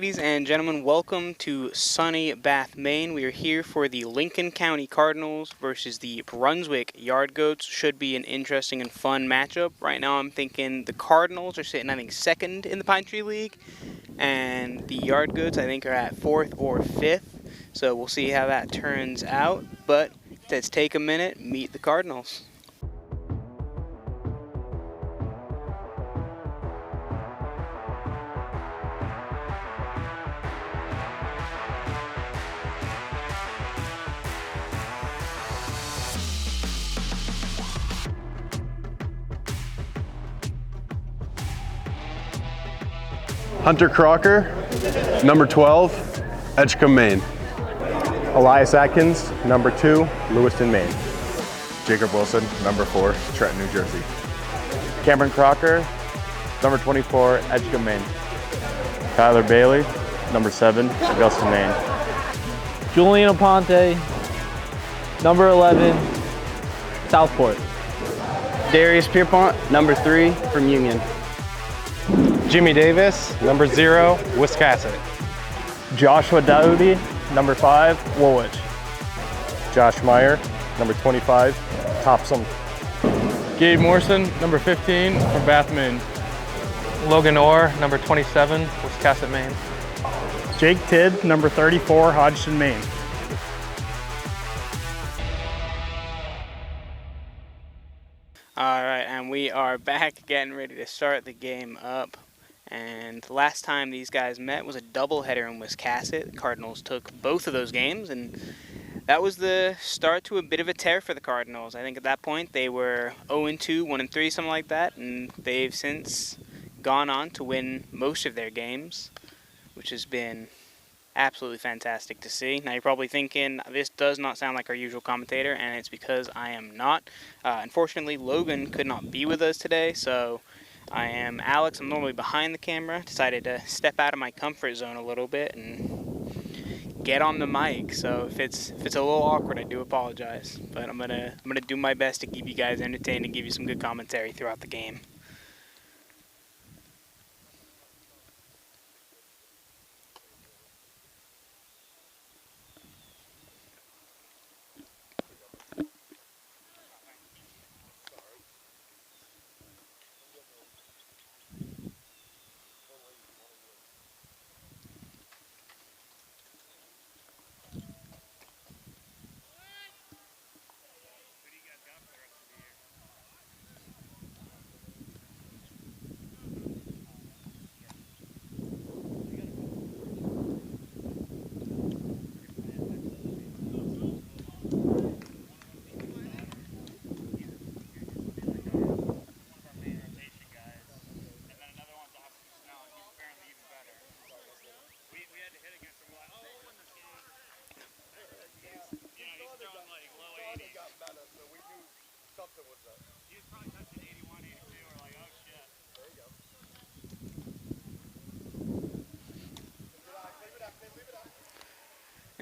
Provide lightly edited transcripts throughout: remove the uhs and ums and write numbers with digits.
Ladies and gentlemen, welcome to sunny Bath, Maine. We are here for the Lincoln County Cardinals versus the Brunswick Yardgoats. Should be an interesting and fun matchup. Right now I'm thinking the Cardinals are sitting, I think, second in the Pine Tree League, and the Yardgoats, I think, are at fourth or fifth. So we'll see how that turns out. But let's take a minute, meet the Cardinals. Hunter Crocker, number 12, Edgecombe, Maine. Elias Atkins, number 2, Lewiston, Maine. Jacob Wilson, number 4, Trenton, New Jersey. Cameron Crocker, number 24, Edgecombe, Maine. Tyler Bailey, number 7, Augusta, Maine. Julian Aponte, number 11, Southport. Darius Pierpont, number 3, from Union. Jimmy Davis, number 0, Wiscasset. Joshua Dowdy, number 5, Woolwich. Josh Meyer, number 25, Topsom. Gabe Morrison, number 15, from Bath, Maine. Logan Orr, number 27, Wiscasset, Maine. Jake Tidd, number 34, Hodgson, Maine. All right, and we are back getting ready to start the game up. And the last time these guys met was a doubleheader in Wiscasset. The Cardinals took both of those games, and that was the start to a bit of a tear for the Cardinals. I think at that point they were 0-2, 1-3, something like that, and they've since gone on to win most of their games, which has been absolutely fantastic to see. Now you're probably thinking, this does not sound like our usual commentator, and it's because I am not. Unfortunately, Logan could not be with us today, so I am Alex. I'm normally behind the camera. Decided to step out of my comfort zone a little bit and get on the mic. So if it's a little awkward, I do apologize. But I'm gonna do my best to keep you guys entertained and give you some good commentary throughout the game.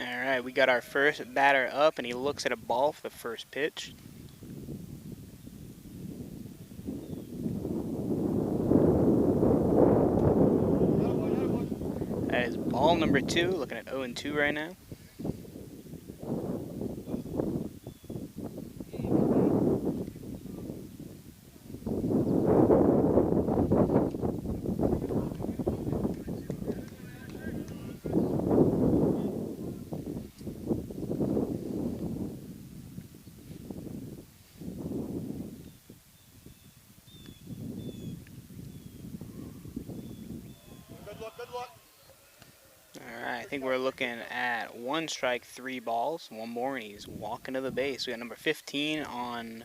Alright, we got our first batter up, and he looks at a ball for the first pitch. That is ball number 2, looking at 0-2 right now. Alright, I think we're looking at 1 strike, 3 balls, 1 more, and he's walking to the base. We got number 15 on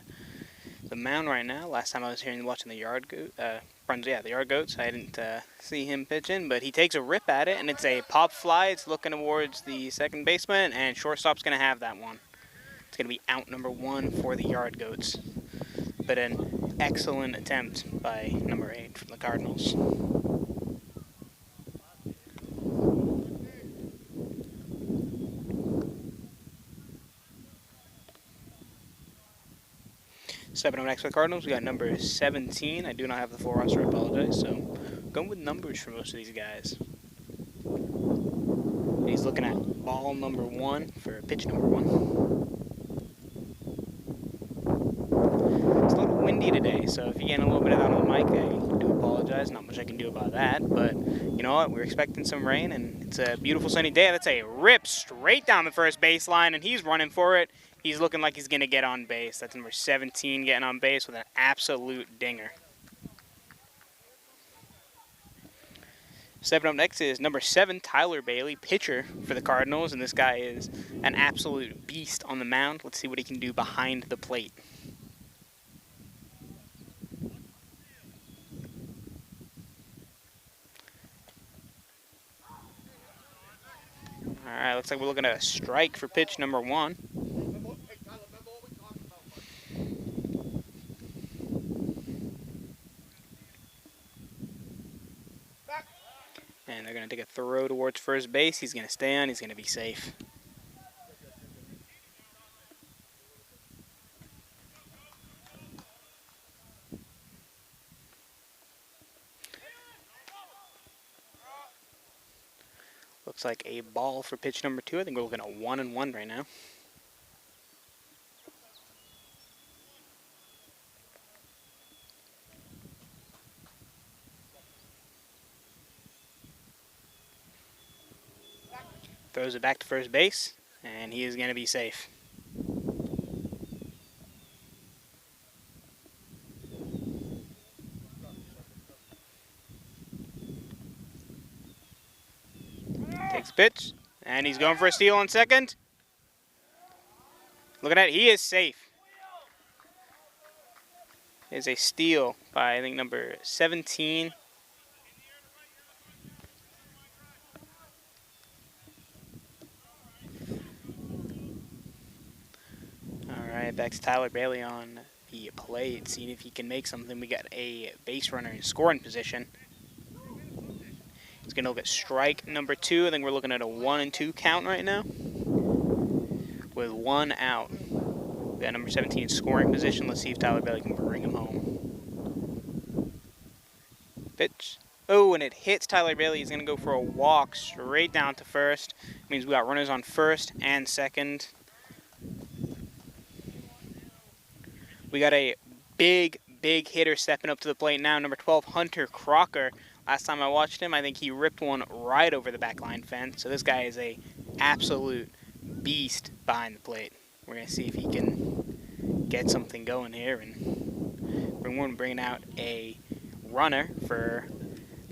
the mound right now. Last time I was here and watching the the Yardgoats, I didn't see him pitching, but he takes a rip at it, and it's a pop fly. It's looking towards the second baseman, and shortstop's going to have that one. It's going to be out number 1 for the Yardgoats. But an excellent attempt by number 8 from the Cardinals. Stepping up next for the Cardinals, we got number 17. I do not have the full roster, I apologize. So, going with numbers for most of these guys. He's looking at ball number 1 for pitch number 1. It's a little windy today, so if you get a little bit of that on the mic, I do apologize. Not much I can do about that, but you know what? We're expecting some rain, and it's a beautiful sunny day. That's a rip straight down the first baseline, and he's running for it. He's looking like he's going to get on base. That's number 17 getting on base with an absolute dinger. Stepping up next is number 7, Tyler Bailey, pitcher for the Cardinals, and this guy is an absolute beast on the mound. Let's see what he can do behind the plate. All right, looks like we're looking at a strike for pitch number 1. And they're going to take a throw towards first base. He's going to stay on. He's going to be safe. Looks like a ball for pitch number 2. I think we're looking at 1-1 right now. Throws it back to first base, and he is going to be safe. Takes a pitch, and he's going for a steal on second. Look at that, he is safe. It's a steal by, I think, number 17. Back to Tyler Bailey on the plate, seeing if he can make something. We got a base runner in scoring position. He's going to look at strike number 2. I think we're looking at a 1-2 count right now with 1 out. We got number 17 in scoring position. Let's see if Tyler Bailey can bring him home. Pitch. Oh, and it hits Tyler Bailey. He's going to go for a walk straight down to first. Means we got runners on first and second. We got a big hitter stepping up to the plate now, number 12, Hunter Crocker. Last time I watched him, I think he ripped one right over the backline fence. So this guy is a absolute beast behind the plate. We're going to see if he can get something going here. And we're bringing out a runner for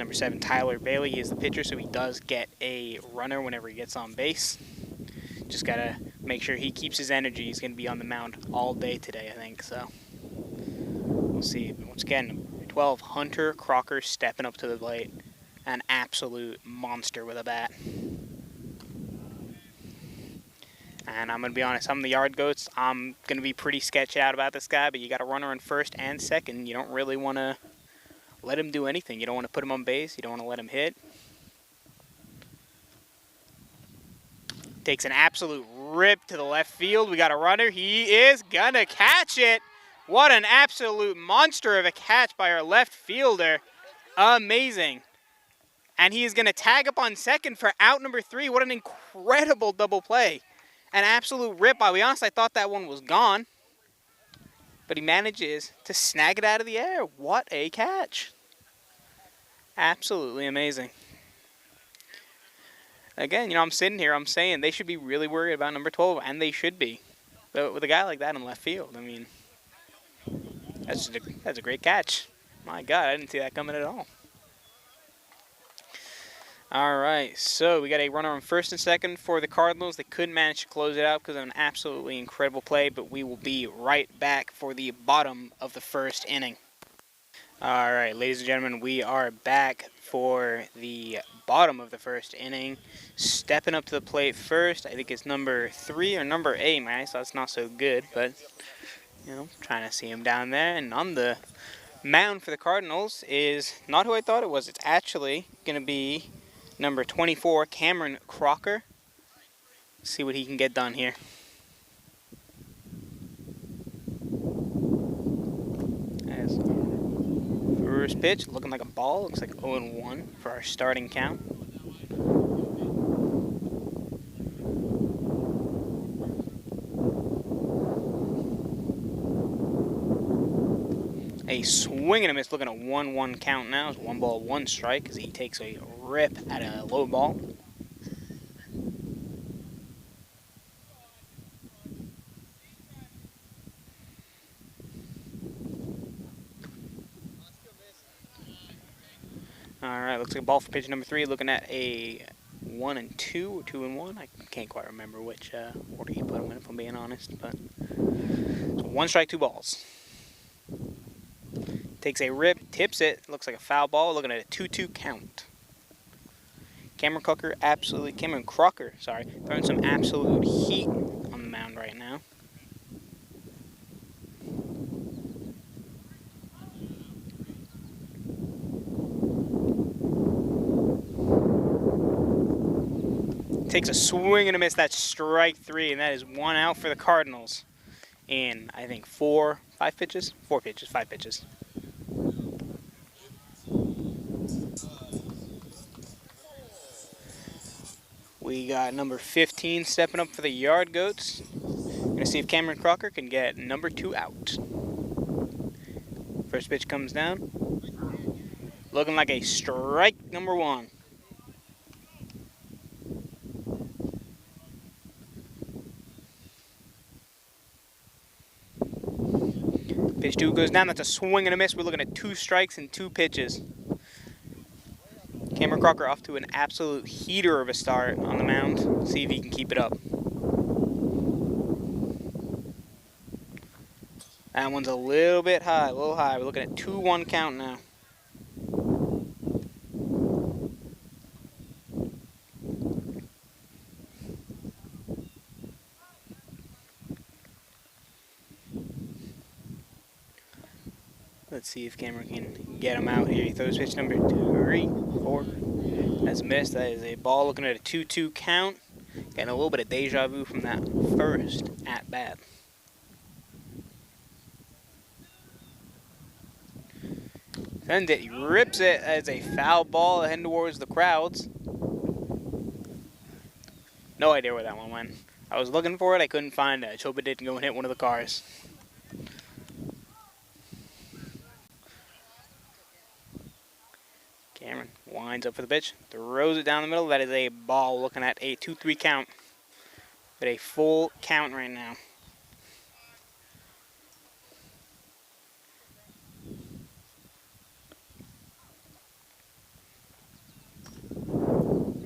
number 7, Tyler Bailey. He is the pitcher, so he does get a runner whenever he gets on base. Just got to make sure he keeps his energy. He's going to be on the mound all day today, I think. So we'll see. Once again, 12, Hunter Crocker stepping up to the plate. An absolute monster with a bat. And I'm going to be honest, I'm the Yardgoats. I'm going to be pretty sketched out about this guy, but you got a runner on first and second. You don't really want to let him do anything. You don't want to put him on base. You don't want to let him hit. Takes an absolute rip to the left field. We got a runner. He is going to catch it. What an absolute monster of a catch by our left fielder. Amazing. And he is going to tag up on second for out number 3. What an incredible double play. An absolute rip. I'll be honest, I thought that one was gone. But he manages to snag it out of the air. What a catch. Absolutely amazing. Again, you know, I'm sitting here, I'm saying they should be really worried about number 12, and they should be. But with a guy like that in left field, I mean, that's a great catch. My God, I didn't see that coming at all. All right, so we got a runner on first and second for the Cardinals. They couldn't manage to close it out because of an absolutely incredible play, but we will be right back for the bottom of the first inning. All right, ladies and gentlemen, we are back for the bottom of the first inning. Stepping up to the plate first, I think it's number 3 or number 8, man, so that's not so good, but, you know, trying to see him down there. And on the mound for the Cardinals is not who I thought it was. It's actually going to be number 24, Cameron Crocker. Let's see what he can get done here. As first pitch, looking like a ball. Looks like 0-1 for our starting count. A swing and a miss, looking at 1-1 count now. It's 1 ball, 1 strike as he takes a rip at a low ball. Alright, looks like a ball for pitch number 3, looking at a 1 and 2 or 2 and 1. I can't quite remember which order you put them in, if I'm being honest. But so 1 strike, 2 balls. Takes a rip, tips it. Looks like a foul ball. Looking at a 2-2 count. Cameron Crocker, throwing some absolute heat on the mound right now. Takes a swing and a miss. That's strike 3, and that is 1 out for the Cardinals. In, I think, 5 pitches? 4 pitches, 5 pitches. We got number 15 stepping up for the Yardgoats. Gonna see if Cameron Crocker can get number 2 out. First pitch comes down. Looking like a strike number 1. Pitch 2 goes down. That's a swing and a miss. We're looking at 2 strikes and 2 pitches. Cameron Crocker off to an absolute heater of a start on the mound. See if he can keep it up. That one's a little bit high, a little high. We're looking at 2-1 count now. Let's see if Cameron can get him out here. He throws pitch number 3, 4. That's missed. That is a ball. Looking at a 2-2 count. Getting a little bit of deja vu from that first at bat. Sends it. He rips it as a foul ball heading towards the crowds. No idea where that one went. I was looking for it. I couldn't find it. I hope it didn't go and hit one of the cars. Cameron winds up for the pitch, throws it down the middle. That is a ball. Looking at a 2-3 count. At a full count right now.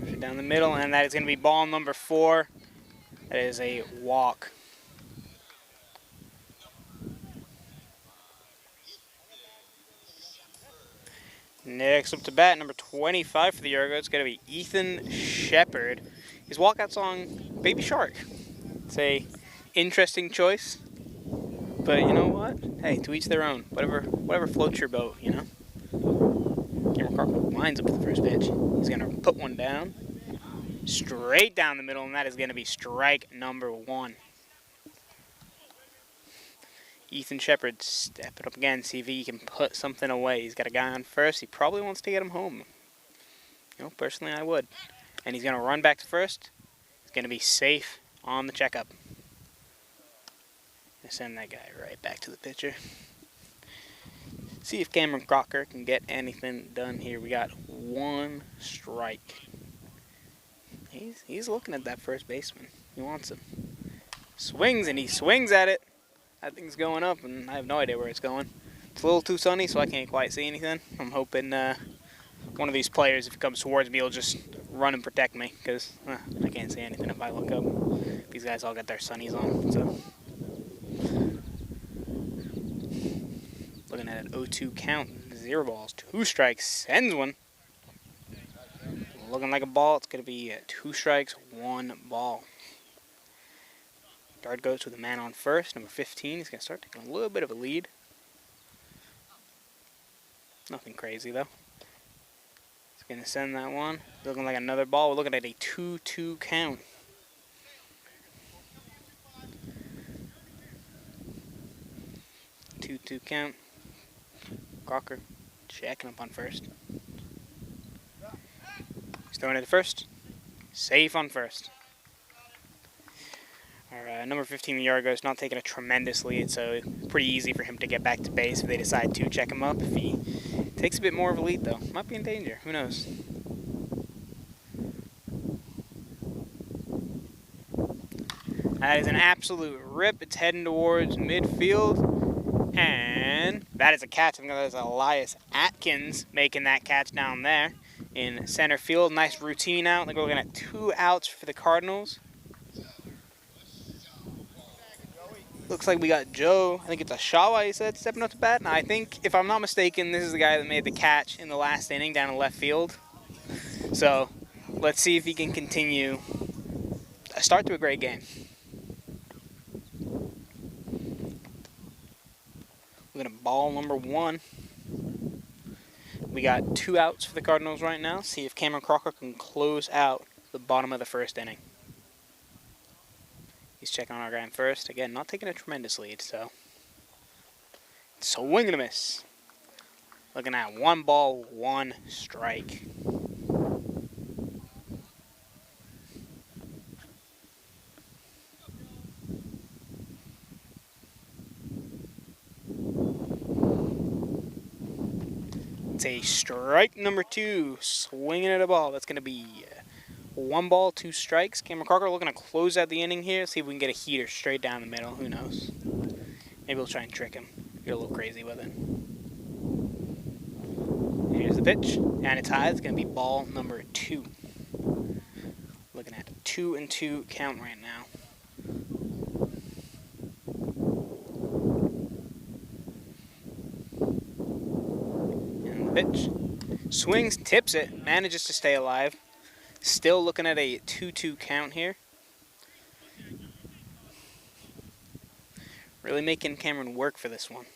Push it down the middle, and that is going to be ball number 4. That is a walk. Next up to bat, number 25 for the Yardgoats. It's going to be Ethan Shepard. His walkout song, Baby Shark. It's a interesting choice, but you know what? Hey, to each their own. Whatever floats your boat, you know? Cameron Crocker lines up to the first pitch. He's going to put one down, straight down the middle, and that is going to be strike number 1. Ethan Shepard stepping up again, see if he can put something away. He's got a guy on first. He probably wants to get him home. You know, personally, I would. And he's going to run back to first. He's going to be safe on the checkup. Gonna send that guy right back to the pitcher. See if Cameron Crocker can get anything done here. We got 1 strike. He's looking at that first baseman. He wants him. Swings, and he swings at it. That thing's going up, and I have no idea where it's going. It's a little too sunny, so I can't quite see anything. I'm hoping one of these players, if he comes towards me, will just run and protect me, because I can't see anything if I look up. These guys all got their sunnies on, so. Looking at an 0-2 count, 0 balls, 2 strikes, sends one. Looking like a ball, it's going to be 2 strikes, 1 ball. Yardgoats with a man on first, number 15. He's going to start taking a little bit of a lead. Nothing crazy, though. He's going to send that one. Looking like another ball. We're looking at a 2-2 count. Two count. Crocker checking up on first. He's throwing it to first. Safe on first. number 15 Yardgoats not taking a tremendous lead, so pretty easy for him to get back to base if they decide to check him up. If he takes a bit more of a lead, though, might be in danger. Who knows? That is an absolute rip. It's heading towards midfield, and that is a catch. I think that is Elias Atkins making that catch down there in center field. Nice routine out. I think we're looking at 2 outs for the Cardinals. Looks like we got Joe, I think it's a Shawa, he said, stepping up to bat. And I think, if I'm not mistaken, this is the guy that made the catch in the last inning down in left field. So let's see if he can continue a start to a great game. Looking at ball number 1. We got 2 outs for the Cardinals right now. See if Cameron Crocker can close out the bottom of the first inning. He's checking on our guy in first. Again, not taking a tremendous lead, so. Swing and a miss. Looking at 1 ball, 1 strike. It's a strike number 2. Swinging at a ball. That's going to be 1 ball, 2 strikes. Cameron Crocker looking to close out the inning here. See if we can get a heater straight down the middle. Who knows? Maybe we'll try and trick him. Get a little crazy with it. Here's the pitch. And it's high. It's going to be ball number 2. Looking at 2-2 count right now. And the pitch. Swings, tips it, manages to stay alive. Still looking at a 2-2 count here. Really making Cameron work for this one.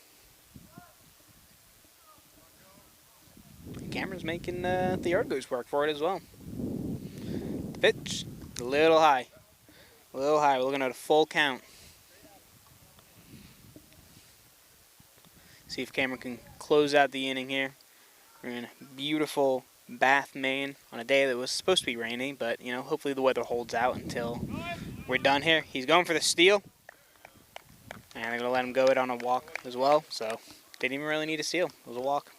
Cameron's making the Yardgoats work for it as well. The pitch, a little high. A little high. We're looking at a full count. See if Cameron can close out the inning here. We're in beautiful Bath, Maine, on a day that was supposed to be rainy, but you know, hopefully the weather holds out until we're done here. He's going for the steal, and they're gonna let him go it on a walk as well. So didn't even really need a steal. It was a walk.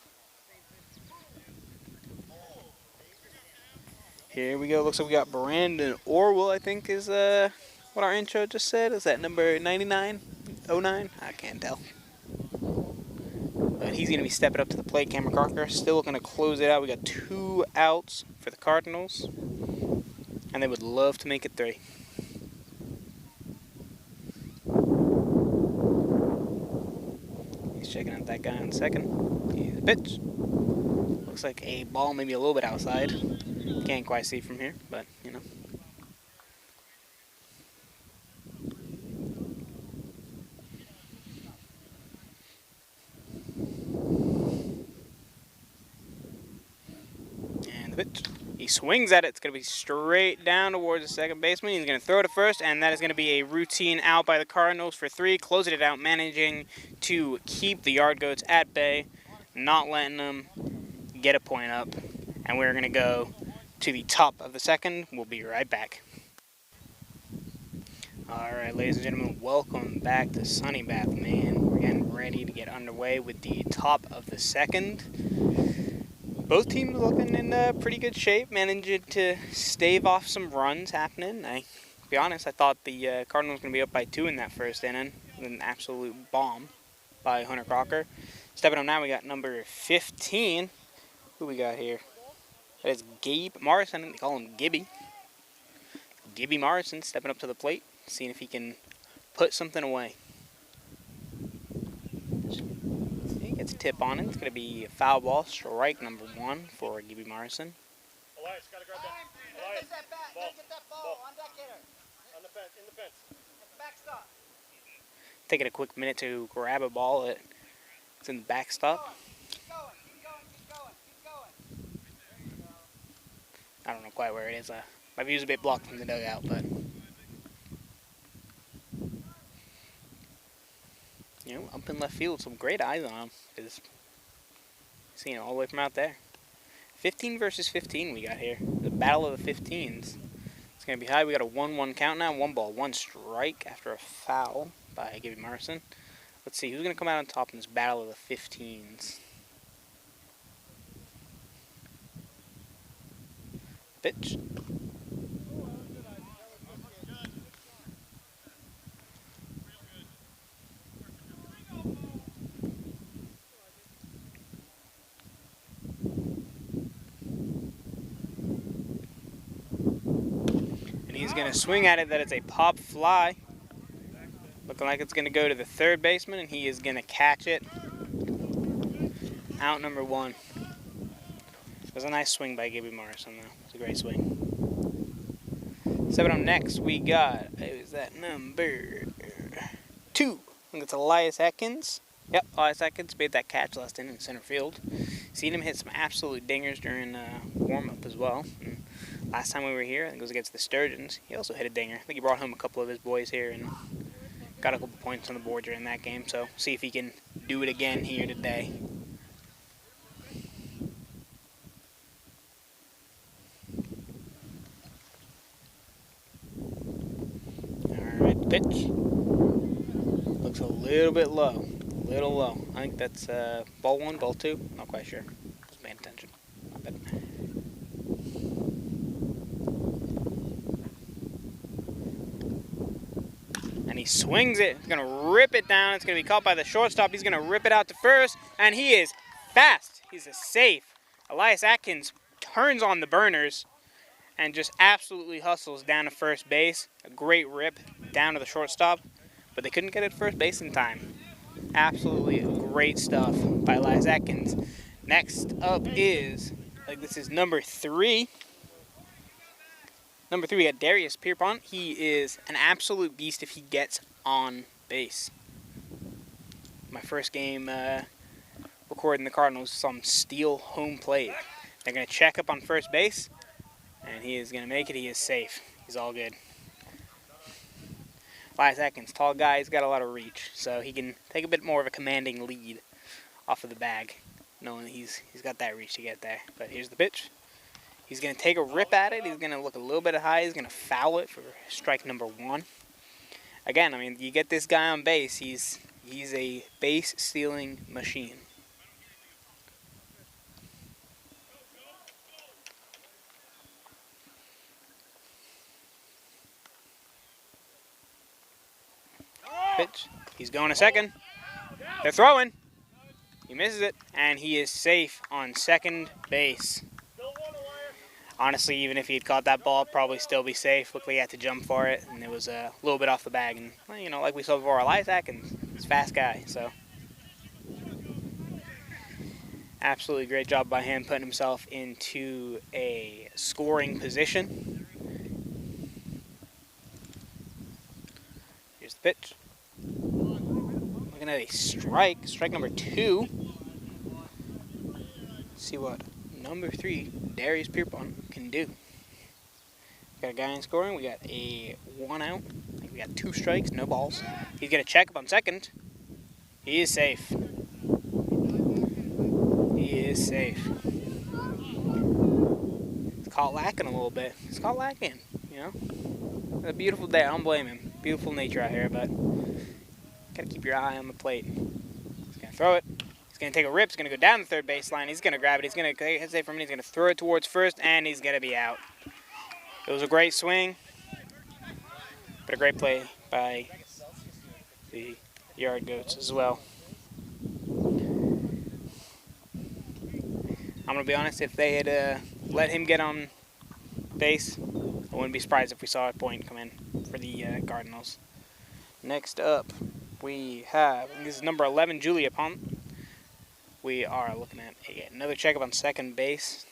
Here we go. Looks like we got Brandon Orwell, I think is what our intro just said. Is that number 99? 09? I can't tell. But he's going to be stepping up to the plate. Cameron Crocker still looking to close it out. We got 2 outs for the Cardinals. And they would love to make it 3. He's checking out that guy on second. Here's the pitch. Looks like a ball maybe a little bit outside. Can't quite see from here, but you know. And the pitch. He swings at it. It's going to be straight down towards the second baseman. He's going to throw it to first, and that is going to be a routine out by the Cardinals for 3. Closing it out, managing to keep the Yardgoats at bay, not letting them get a point up. And we're going to go to the top of the second. We'll be right back. Alright, ladies and gentlemen, welcome back to sunny Bath, Maine. We're getting ready to get underway with the top of the second. Both teams looking in pretty good shape, managing to stave off some runs happening. To be honest, I thought the Cardinals were going to be up by 2 in that first inning. An absolute bomb by Hunter Crocker. Stepping up now, we got number 15. Who we got here? That is Gabe Morrison. They call him Gibby. Gibby Morrison stepping up to the plate, seeing if he can put something away. He gets a tip on it. It's going to be a foul ball, strike number 1 for Gibby Morrison. Elias, gotta grab that. Elias, get that bat. Ball. Get that ball. On deck hitter. On the fence, in the fence. At the backstop. Taking a quick minute to grab a ball. It's in the backstop. Keep going. I don't know quite where it is. My view's a bit blocked from the dugout, but you know, up in left field, some great eyes on him. Is seeing it all the way from out there. 15 versus 15 we got here. The battle of the 15s. It's going to be high. We got a 1-1 count now. 1 ball, 1 strike after a foul by Gibby Morrison. Let's see who's going to come out on top in this battle of the 15s. Pitch. And he's going to swing at it. That is a pop fly. Looking like it's going to go to the third baseman, and he is going to catch it. Out number 1. It was a nice swing by Gibby Morrison, though. It was a great swing. 7 up next, we got, who's that number 2? I think it's Elias Atkins. Yep, Elias Atkins made that catch last inning in center field. Seen him hit some absolute dingers during warm-up as well. And last time we were here, I think it was against the Sturgeons. He also hit a dinger. I think he brought home a couple of his boys here and got a couple points on the board during that game. So see if he can do it again here today. Pitch. Looks a little bit low. A little low. I think that's ball 1, ball 2. Not quite sure. Just paying attention. But and he swings it. He's going to rip it down. It's going to be caught by the shortstop. He's going to rip it out to first. And he is fast. He's a safe. Elias Atkins turns on the burners and just absolutely hustles down to first base. A great rip down to the shortstop, but they couldn't get it to first base in time. Absolutely great stuff by Elias Atkins. Next up is, this is number 3. Number 3, we got Darius Pierpont. He is an absolute beast if he gets on base. My first game recording the Cardinals, some steal home plate. They're going to check up on first base, and he is going to make it. He is safe. He's all good. Elias Atkins, tall guy, he's got a lot of reach, so he can take a bit more of a commanding lead off of the bag, knowing he's got that reach to get there. But here's the pitch. He's going to take a rip at it. He's going to look a little bit high. He's going to foul it for strike number 1. Again, I mean, you get this guy on base, he's a base-stealing machine. Pitch. He's going to second. They're throwing. He misses it, and he is safe on second base. Honestly, even if he had caught that ball, probably still be safe. Looked like he had to jump for it, and it was a little bit off the bag. And, well, you know, like we saw before, Elias Atkins, he's a fast guy, so. Absolutely great job by him putting himself into a scoring position. Here's the pitch. Looking at a strike number 2. Let's see what number 3, Darius Pierpont, can do. We got a guy in scoring. We got a 1 out. I think we got 2 strikes, no balls. He's going to check up on second. He is safe. He is safe. It's caught lacking a little bit. It's caught lacking, you know. It's a beautiful day. I don't blame him. Beautiful nature out here, but gotta keep your eye on the plate. He's gonna throw it. He's gonna take a rip. He's gonna go down the third baseline. He's gonna grab it. He's gonna hesitate for a minute. He's gonna throw it towards first, and he's gonna be out. It was a great swing, but a great play by the Yardgoats as well. I'm gonna be honest. If they had let him get on base, I wouldn't be surprised if we saw a point come in for the Cardinals. Next up, we have, this is number 11, Julia Pont. We are looking at another checkup on second base.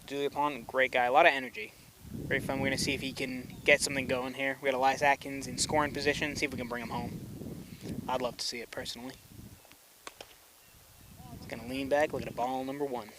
Julia Pont, great guy, a lot of energy. Very fun. We're going to see if he can get something going here. We got Elias Atkins in scoring position, see if we can bring him home. I'd love to see it personally. He's going to lean back, look at a ball number 1.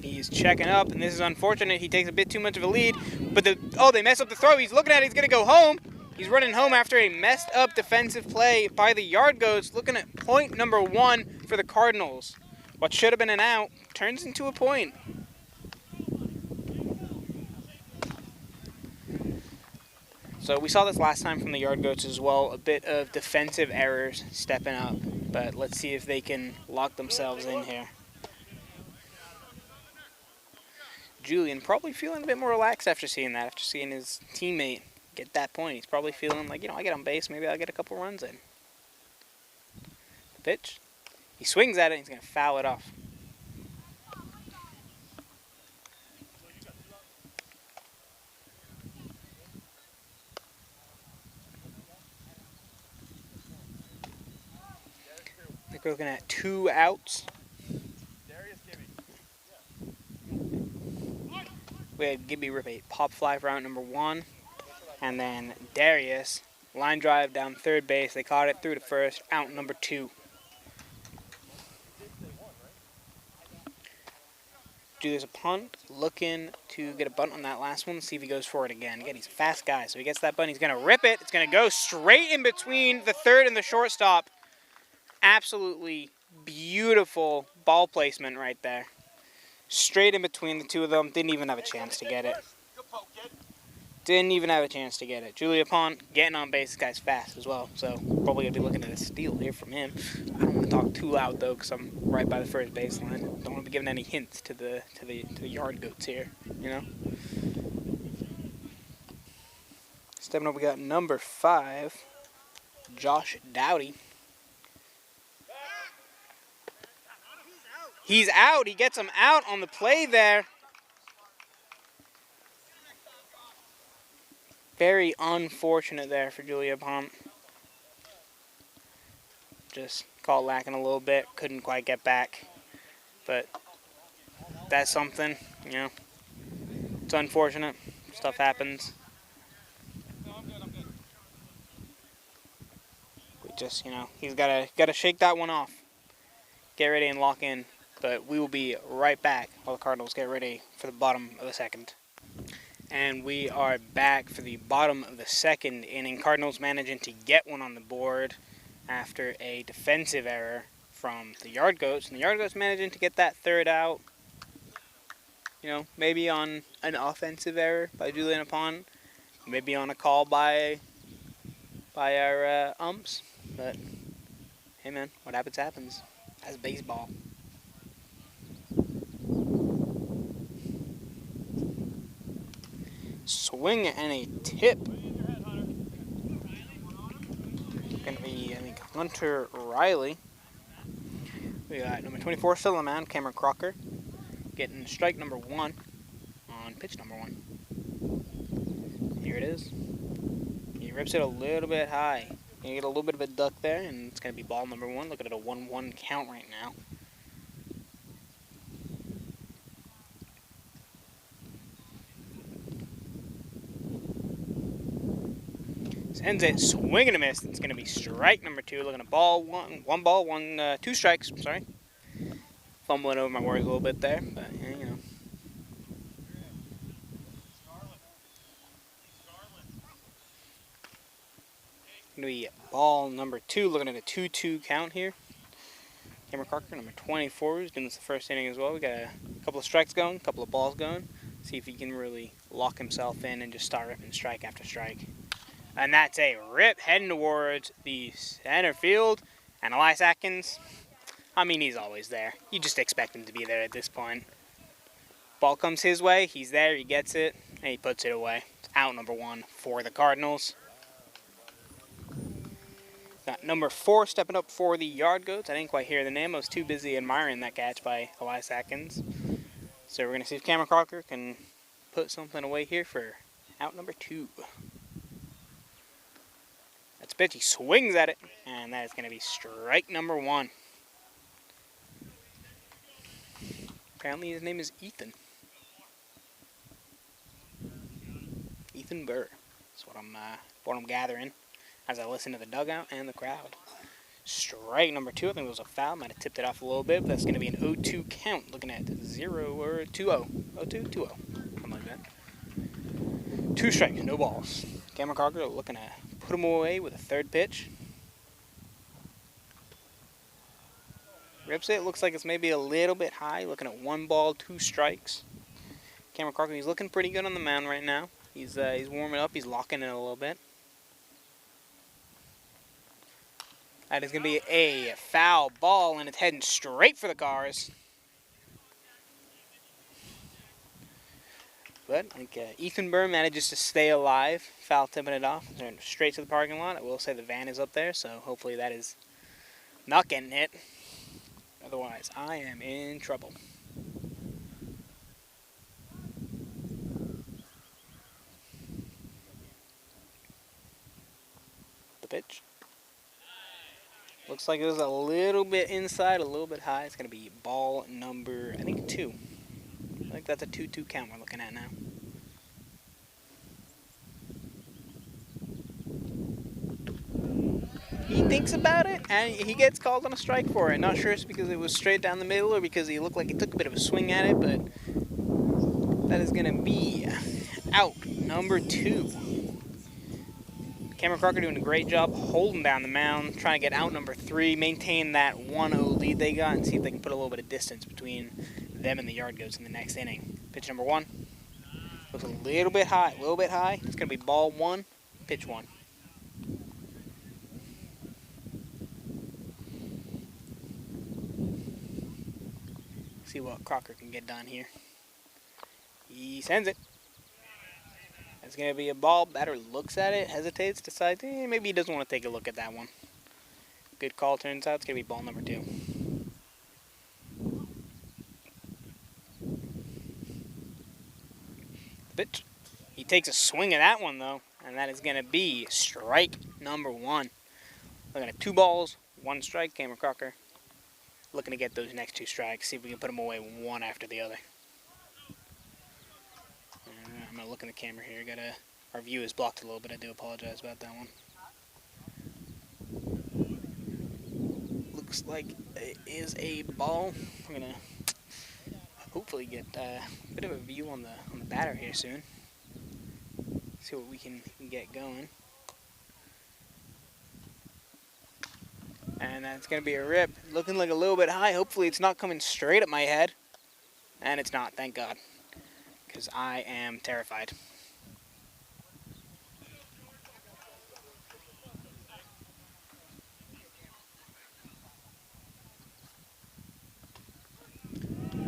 He's checking up, and this is unfortunate. He takes a bit too much of a lead, but they mess up the throw. He's looking at it. He's going to go home. He's running home after a messed up defensive play by the Yardgoats, looking at point number 1 for the Cardinals. What should have been an out turns into a point. So we saw this last time from the Yardgoats as well, a bit of defensive errors stepping up, but let's see if they can lock themselves in here. Julian probably feeling a bit more relaxed after seeing that, after seeing his teammate get that point. He's probably feeling like, I get on base, maybe I'll get a couple runs in. The pitch. He swings at it and he's going to foul it off. I think we're looking at 2 outs. We had Gibby rip a pop fly for out number 1. And then Darius, line drive down third base. They caught it through to first, out number 2. There's a punt, looking to get a bunt on that last one. See if he goes for it again. Again, he's a fast guy, so he gets that bunt. He's going to rip it. It's going to go straight in between the third and the shortstop. Absolutely beautiful ball placement right there. Straight in between the two of them. Didn't even have a chance to get it. Didn't even have a chance to get it. Julia Pond getting on base. This guy's fast as well, so probably going to be looking at a steal here from him. I don't want to talk too loud, though, because I'm right by the first baseline. Don't want to be giving any hints to the Yardgoats here, Stepping up, we got number 5, Josh Dowdy. He's out. He gets him out on the play there. Very unfortunate there for Julia Pont. Just caught lacking a little bit. Couldn't quite get back. But that's something, It's unfortunate. Stuff happens. We just, he's gotta shake that one off. Get ready and lock in. But we will be right back while the Cardinals get ready for the bottom of the second. And we are back for the bottom of the second inning. Cardinals managing to get one on the board after a defensive error from the Yardgoats. And the Yardgoats managing to get that third out. Maybe on an offensive error by Julian Apon. Maybe on a call by our umps. But, hey man, what happens happens. That's baseball. Swing and a tip. Gonna be, I think, Hunter Riley. We got number 24 still on the mound, Cameron Crocker, getting strike number 1 on pitch number 1. Here it is. He rips it a little bit high. You get a little bit of a duck there, and it's gonna be ball number 1. Looking at a 1-1 count right now. Sends it, swing and a miss. It's going to be strike number 2. Looking at ball, two strikes. Sorry. Fumbling over my words a little bit there, but yeah, Going to be ball number 2. Looking at a 2-2 count here. Cameron Crocker, number 24, who's doing this the first inning as well. We got a couple of strikes going, a couple of balls going. See if he can really lock himself in and just start ripping strike after strike. And that's a rip heading towards the center field. And Elias Atkins, he's always there. You just expect him to be there at this point. Ball comes his way, he's there, he gets it, and he puts it away. It's out number 1 for the Cardinals. Got number 4 stepping up for the Yardgoats. I didn't quite hear the name. I was too busy admiring that catch by Elias Atkins. So we're going to see if Cameron Crocker can put something away here for out number 2. That's a pitch. He swings at it, and that is going to be strike number 1. Apparently his name is Ethan. Ethan Burr. That's what I'm gathering as I listen to the dugout and the crowd. Strike number 2. I think it was a foul. Might have tipped it off a little bit, but that's going to be an 0-2 count. Looking at 0 or 2-0. 0-2, 2-0. Something like that. 2 strikes, no balls. Cameron Crocker looking to put him away with a third pitch. Rips it. Looks like it's maybe a little bit high. Looking at 1 ball, 2 strikes. Cameron Crocker, he's looking pretty good on the mound right now. He's warming up. He's locking in a little bit. That is going to be a foul ball, and it's heading straight for the cars. But I think Ethan Byrne manages to stay alive, foul tipping it off, straight to the parking lot. I will say the van is up there, so hopefully that is not getting hit. Otherwise, I am in trouble. The pitch. Looks like it was a little bit inside, a little bit high. It's going to be ball number, I think, 2. I think that's a 2-2 count we're looking at now. He thinks about it, and he gets called on a strike for it. Not sure it's because it was straight down the middle or because he looked like he took a bit of a swing at it, but that is going to be out number 2. Cameron Crocker doing a great job holding down the mound, trying to get out number 3, maintain that 1-0 lead they got, and see if they can put a little bit of distance between them and the Yardgoats in the next inning. Pitch number 1. Looks a little bit high, It's going to be ball 1, pitch 1. See what Crocker can get done here. He sends it. It's going to be a ball. Batter looks at it, hesitates, decides maybe he doesn't want to take a look at that one. Good call, turns out. It's going to be ball number 2. Pitch. He takes a swing at that one, though, and that is going to be strike number 1. Looking at 2 balls, 1 strike. Cameron Crocker looking to get those next 2 strikes, see if we can put them away one after the other. I'm going to look in the camera here. Our view is blocked a little bit. I do apologize about that one. Looks like it is a ball. We're going to hopefully get a bit of a view on the batter here soon. See what we can get going. And that's going to be a rip. Looking like a little bit high. Hopefully it's not coming straight at my head. And it's not, thank God. Because I am terrified.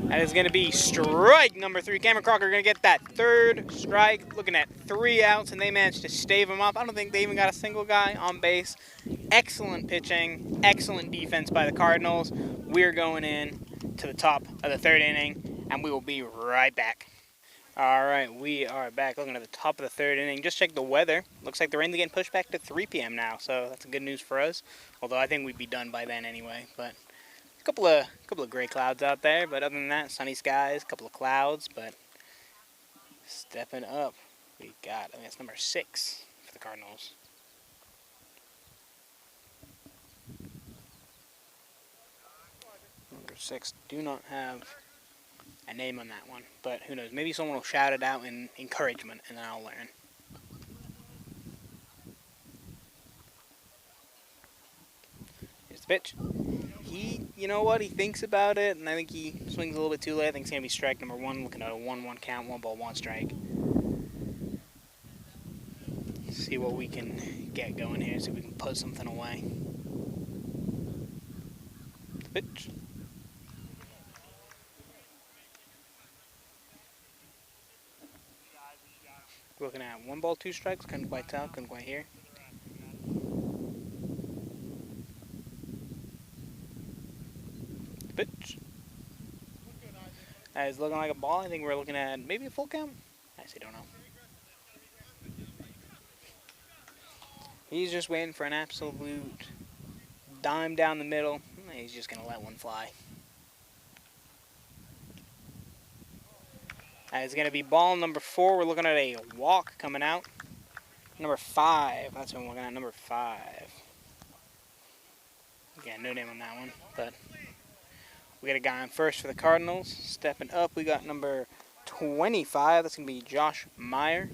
That is going to be strike number 3. Cameron Crocker going to get that 3rd strike. Looking at 3 outs, and they managed to stave him off. I don't think they even got a single guy on base. Excellent pitching, excellent defense by the Cardinals. We're going in to the top of the 3rd inning, and we will be right back. All right, we are back looking at the top of the 3rd inning. Just check the weather. Looks like the rain's getting pushed back to 3 p.m. now, so that's good news for us. Although I think we'd be done by then anyway. But a couple of gray clouds out there, but other than that, sunny skies, a couple of clouds. But stepping up, we got, I think that's number 6 for the Cardinals. Number 6, do not have a name on that one, but who knows, maybe someone will shout it out in encouragement and then I'll learn. Here's the pitch. You know what, he thinks about it, and I think he swings a little bit too late. I think it's going to be strike number 1, looking at a 1-1 count, 1 ball, 1 strike. See what we can get going here, see if we can put something away. The pitch. Looking at 1 ball, 2 strikes, couldn't quite tell, couldn't quite hear. Pitch. That is looking like a ball. I think we're looking at maybe a full count. I actually don't know. He's just waiting for an absolute dime down the middle. He's just going to let one fly. That is going to be ball number 4. We're looking at a walk coming out. Number 5. That's what we're looking at, number 5. Again, no name on that one, but we got a guy on first for the Cardinals. Stepping up, we got number 25. That's going to be Josh Meyer.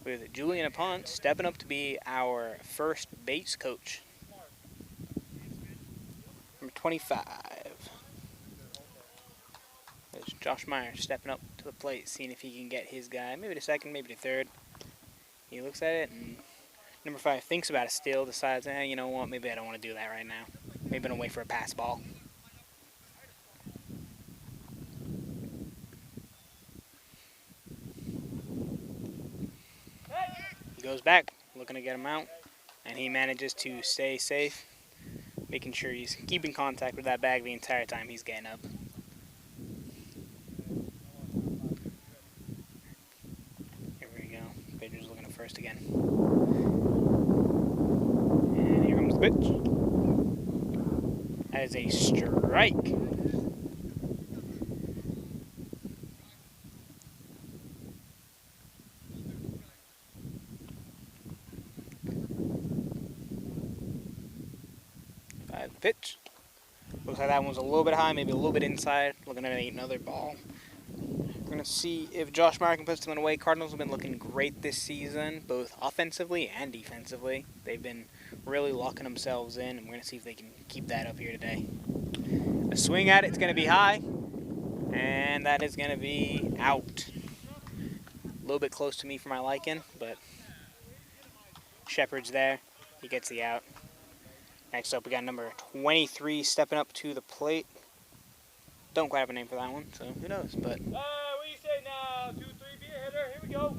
with Julian Apont stepping up to be our first base coach. Number 25. There's Josh Meyer stepping up to the plate, seeing if he can get his guy, maybe to second, maybe to third. He looks at it, and number 5 thinks about it still, decides, you know what, maybe I don't want to do that right now. Maybe I'm going to wait for a pass ball. He goes back, looking to get him out, and he manages to stay safe, making sure he's keeping contact with that bag the entire time he's getting up. Here we go. Pitcher's looking at first again. And here comes the pitch. That is a strike. Pitch. Looks like that one was a little bit high, maybe a little bit inside. Looking at another ball. We're going to see if Josh Meyer can put something away. Cardinals have been looking great this season, both offensively and defensively. They've been really locking themselves in, and we're going to see if they can keep that up here today. A swing at it's going to be high, and that is going to be out. A little bit close to me for my liking, but Shepard's there. He gets the out. Next up, we got number 23 stepping up to the plate. Don't quite have a name for that one, so who knows, but... what do you say now? 2-3, be a hitter. Here we go.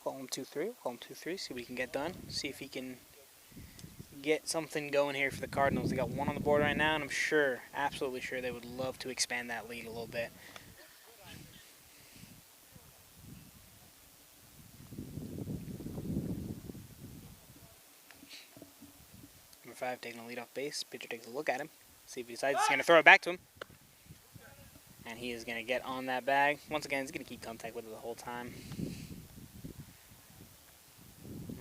Call him 2-3. Call him 2-3, see what he can get done. See if he can get something going here for the Cardinals. They got one on the board right now, and I'm sure, absolutely sure, they would love to expand that lead a little bit. Number 5 taking a lead off base. Pitcher takes a look at him. See if he decides he's going to throw it back to him. And he is going to get on that bag. Once again, he's going to keep contact with it the whole time.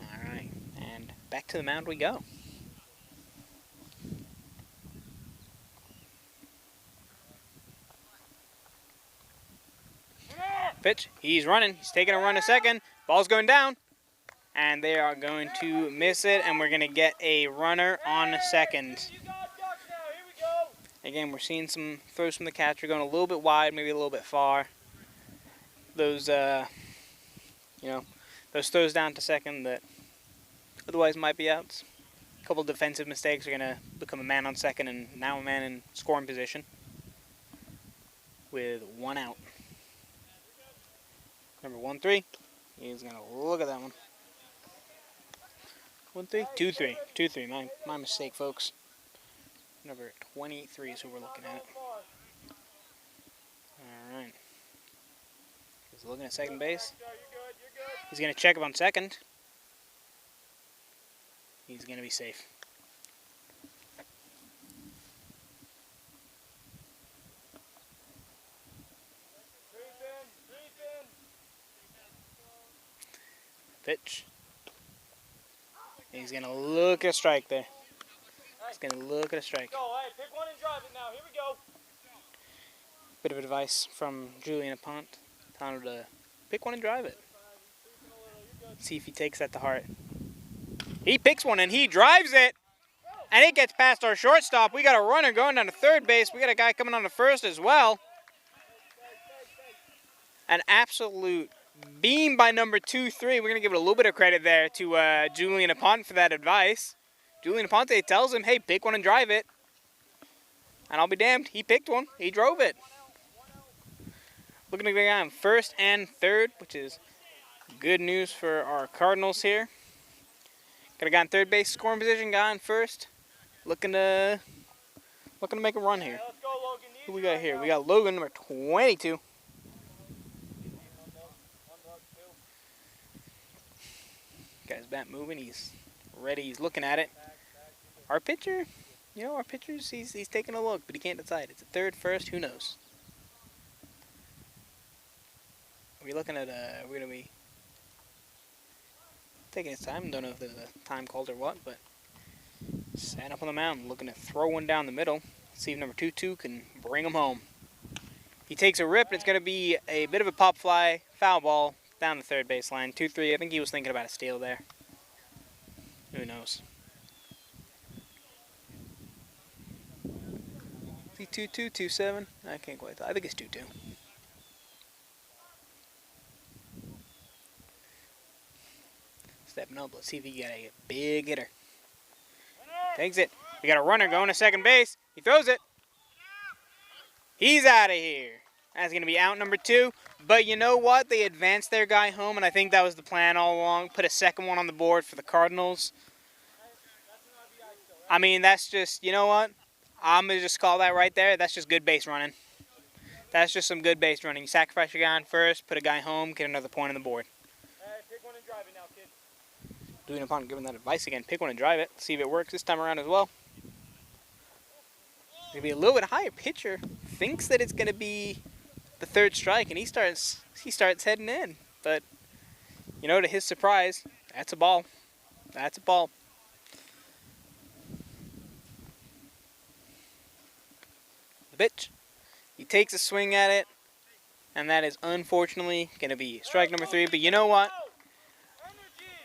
Alright, and back to the mound we go. Pitch, he's running. He's taking a run a second. Ball's going down. And they are going to miss it, and we're going to get a runner on second. Again, we're seeing some throws from the catcher going a little bit wide, maybe a little bit far. Those, those throws down to second that otherwise might be outs. A couple defensive mistakes are going to become a man on second, and now a man in scoring position with one out. Number 1-3, he's going to look at that one. 1-3, 2-3, 2-3. My mistake, folks. Number 23 is who we're looking at. All right. He's looking at second base. He's going to check up on second. He's going to be safe. Pitch. He's going to look at a strike there. He's going to look at a strike. Go, hey, pick one and drive it now. Here we go. Bit of advice from Julian Apont. Telling him to pick one and drive it. See if he takes that to heart. He picks one and he drives it. And it gets past our shortstop. We got a runner going down to third base. We got a guy coming on to first as well. An absolute beam by number 2-3. We're going to give it a little bit of credit there to Julian Apont for that advice. Julian Aponte tells him, hey, pick one and drive it. And I'll be damned, he picked one. He drove it. Looking at the guy on first and third, which is good news for our Cardinals here. Got a guy on third base, scoring position, guy on first. Looking to make a run here. Who we got here? We got Logan, number 22. Got his bat moving. He's ready. He's looking at it. Our pitcher, our pitcher's he's taking a look, but he can't decide. It's a third, first. Who knows? Are we looking at we're gonna be taking his time. Don't know if there's a time called or what, but stand up on the mound, looking to throw one down the middle. See if number 2-2 can bring him home. He takes a rip, and it's gonna be a bit of a pop fly, foul ball down the third baseline. 2-3. I think he was thinking about a steal there. Who knows? Is he 2-2, 2-7? I can't quite tell. I think it's 2-2. Stepping up. Let's see if he got a big hitter. Takes it. We got a runner going to second base. He throws it. He's out of here. That's going to be out number 2. But you know what? They advanced their guy home, and I think that was the plan all along. Put a second one on the board for the Cardinals. I mean, that's just, you know what? I'm going to just call that right there. That's just good base running. That's just some good base running. You sacrifice your guy on first, put a guy home, get another point on the board. Pick one and drive it now, kid. Doing upon giving that advice again. Pick one and drive it. See if it works this time around as well. Maybe a little bit higher. Pitcher thinks that it's going to be the third strike, and he starts heading in. But, you know, to his surprise, that's a ball. That's a ball. The pitch. He takes a swing at it, and that is unfortunately going to be strike number 3. But you know what?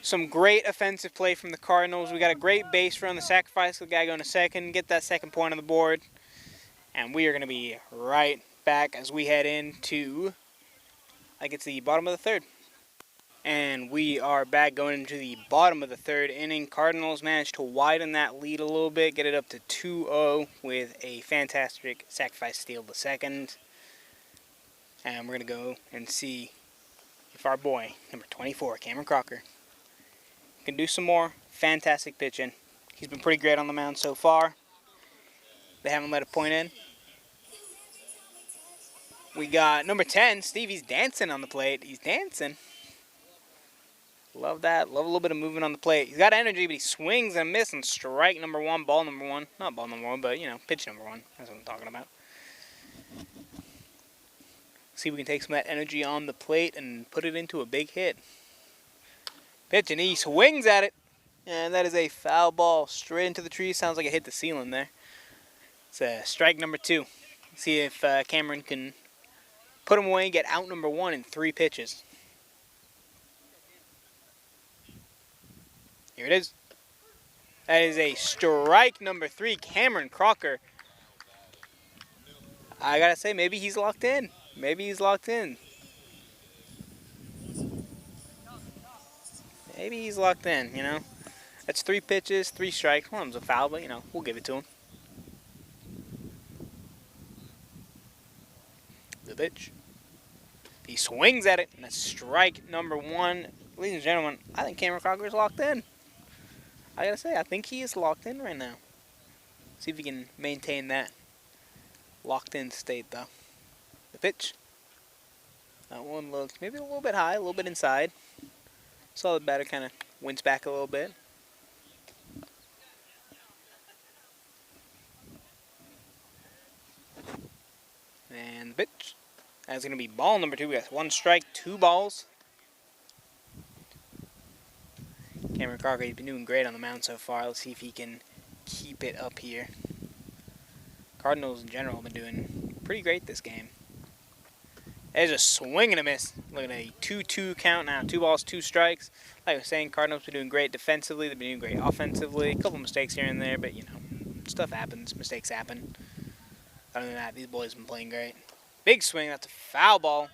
Some great offensive play from the Cardinals. We got a great base run. The sacrifice of the guy going to second. Get that second point on the board. And we are going to be right back as we head into, I think it's the bottom of the third. And we are back going into the bottom of the third inning. Cardinals managed to widen that lead a little bit, get it up to 2-0 with a fantastic sacrifice steal to second. And we're going to go and see if our boy, number 24, Cameron Crocker, can do some more fantastic pitching. He's been pretty great on the mound so far. They haven't let a point in. We got number 10, Stevie's dancing on the plate. He's dancing. Love that. Love a little bit of movement on the plate. He's got energy, but he swings and misses. And strike number 1, ball number 1. Not ball number 1, but, you know, pitch number 1. That's what I'm talking about. See if we can take some of that energy on the plate and put it into a big hit. Pitch, and he swings at it. And that is a foul ball straight into the tree. Sounds like it hit the ceiling there. It's strike number 2. See if Cameron can put him away and get out number 1 in 3 pitches. Here it is. That is a strike number 3. Cameron Crocker. I gotta say, maybe he's locked in. Maybe he's locked in. Maybe he's locked in, you know. That's 3 pitches, 3 strikes. One of them's a foul, but, you know, we'll give it to him. The pitch. He swings at it, and that's strike number 1. Ladies and gentlemen, I think Cameron Crocker is locked in. I gotta say, I think he is locked in right now. See if he can maintain that locked in state, though. The pitch. That one looks maybe a little bit high, a little bit inside. Saw the batter kind of wince back a little bit. And the pitch. That's going to be ball number 2. We got 1 strike, 2 balls. Cameron Crocker, he's been doing great on the mound so far. Let's see if he can keep it up here. Cardinals in general have been doing pretty great this game. There's a swing and a miss. Look at a 2-2 count now. 2 balls, 2 strikes. Like I was saying, Cardinals have been doing great defensively. They've been doing great offensively. A couple mistakes here and there, but, you know, stuff happens. Mistakes happen. Other than that, these boys have been playing great. Big swing. That's a foul ball.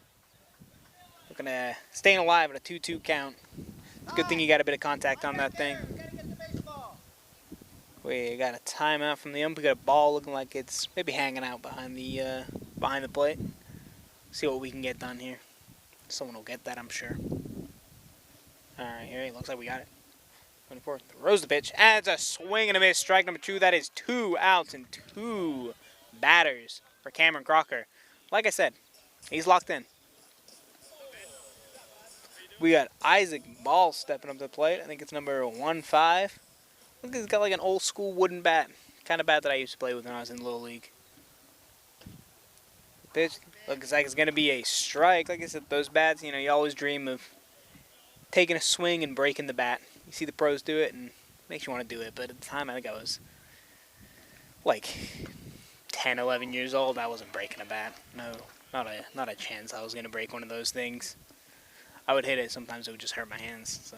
Looking at staying alive at a 2-2 count. It's a good thing you got a bit of contact on that thing. We got a timeout from the ump. We got a ball looking like it's maybe hanging out behind the plate. See what we can get done here. Someone will get that, I'm sure. Alright, here it looks like we got it. 24. Throws the pitch. And it's a swing and a miss. Strike number 2. That is 2 outs and 2 batters for Cameron Crocker. Like I said, he's locked in. We got Isaac Ball stepping up to the plate. I think it's number 15. Look, he's got like an old school wooden bat. Kind of bat that I used to play with when I was in Little League. Pitch. Looks like it's going to be a strike. Like I said, those bats, you know, you always dream of taking a swing and breaking the bat. You see the pros do it and it makes you want to do it. But at the time, I think I was like 10, 11 years old. I wasn't breaking a bat. No, not a chance I was going to break one of those things. I would hit it. Sometimes it would just hurt my hands. So.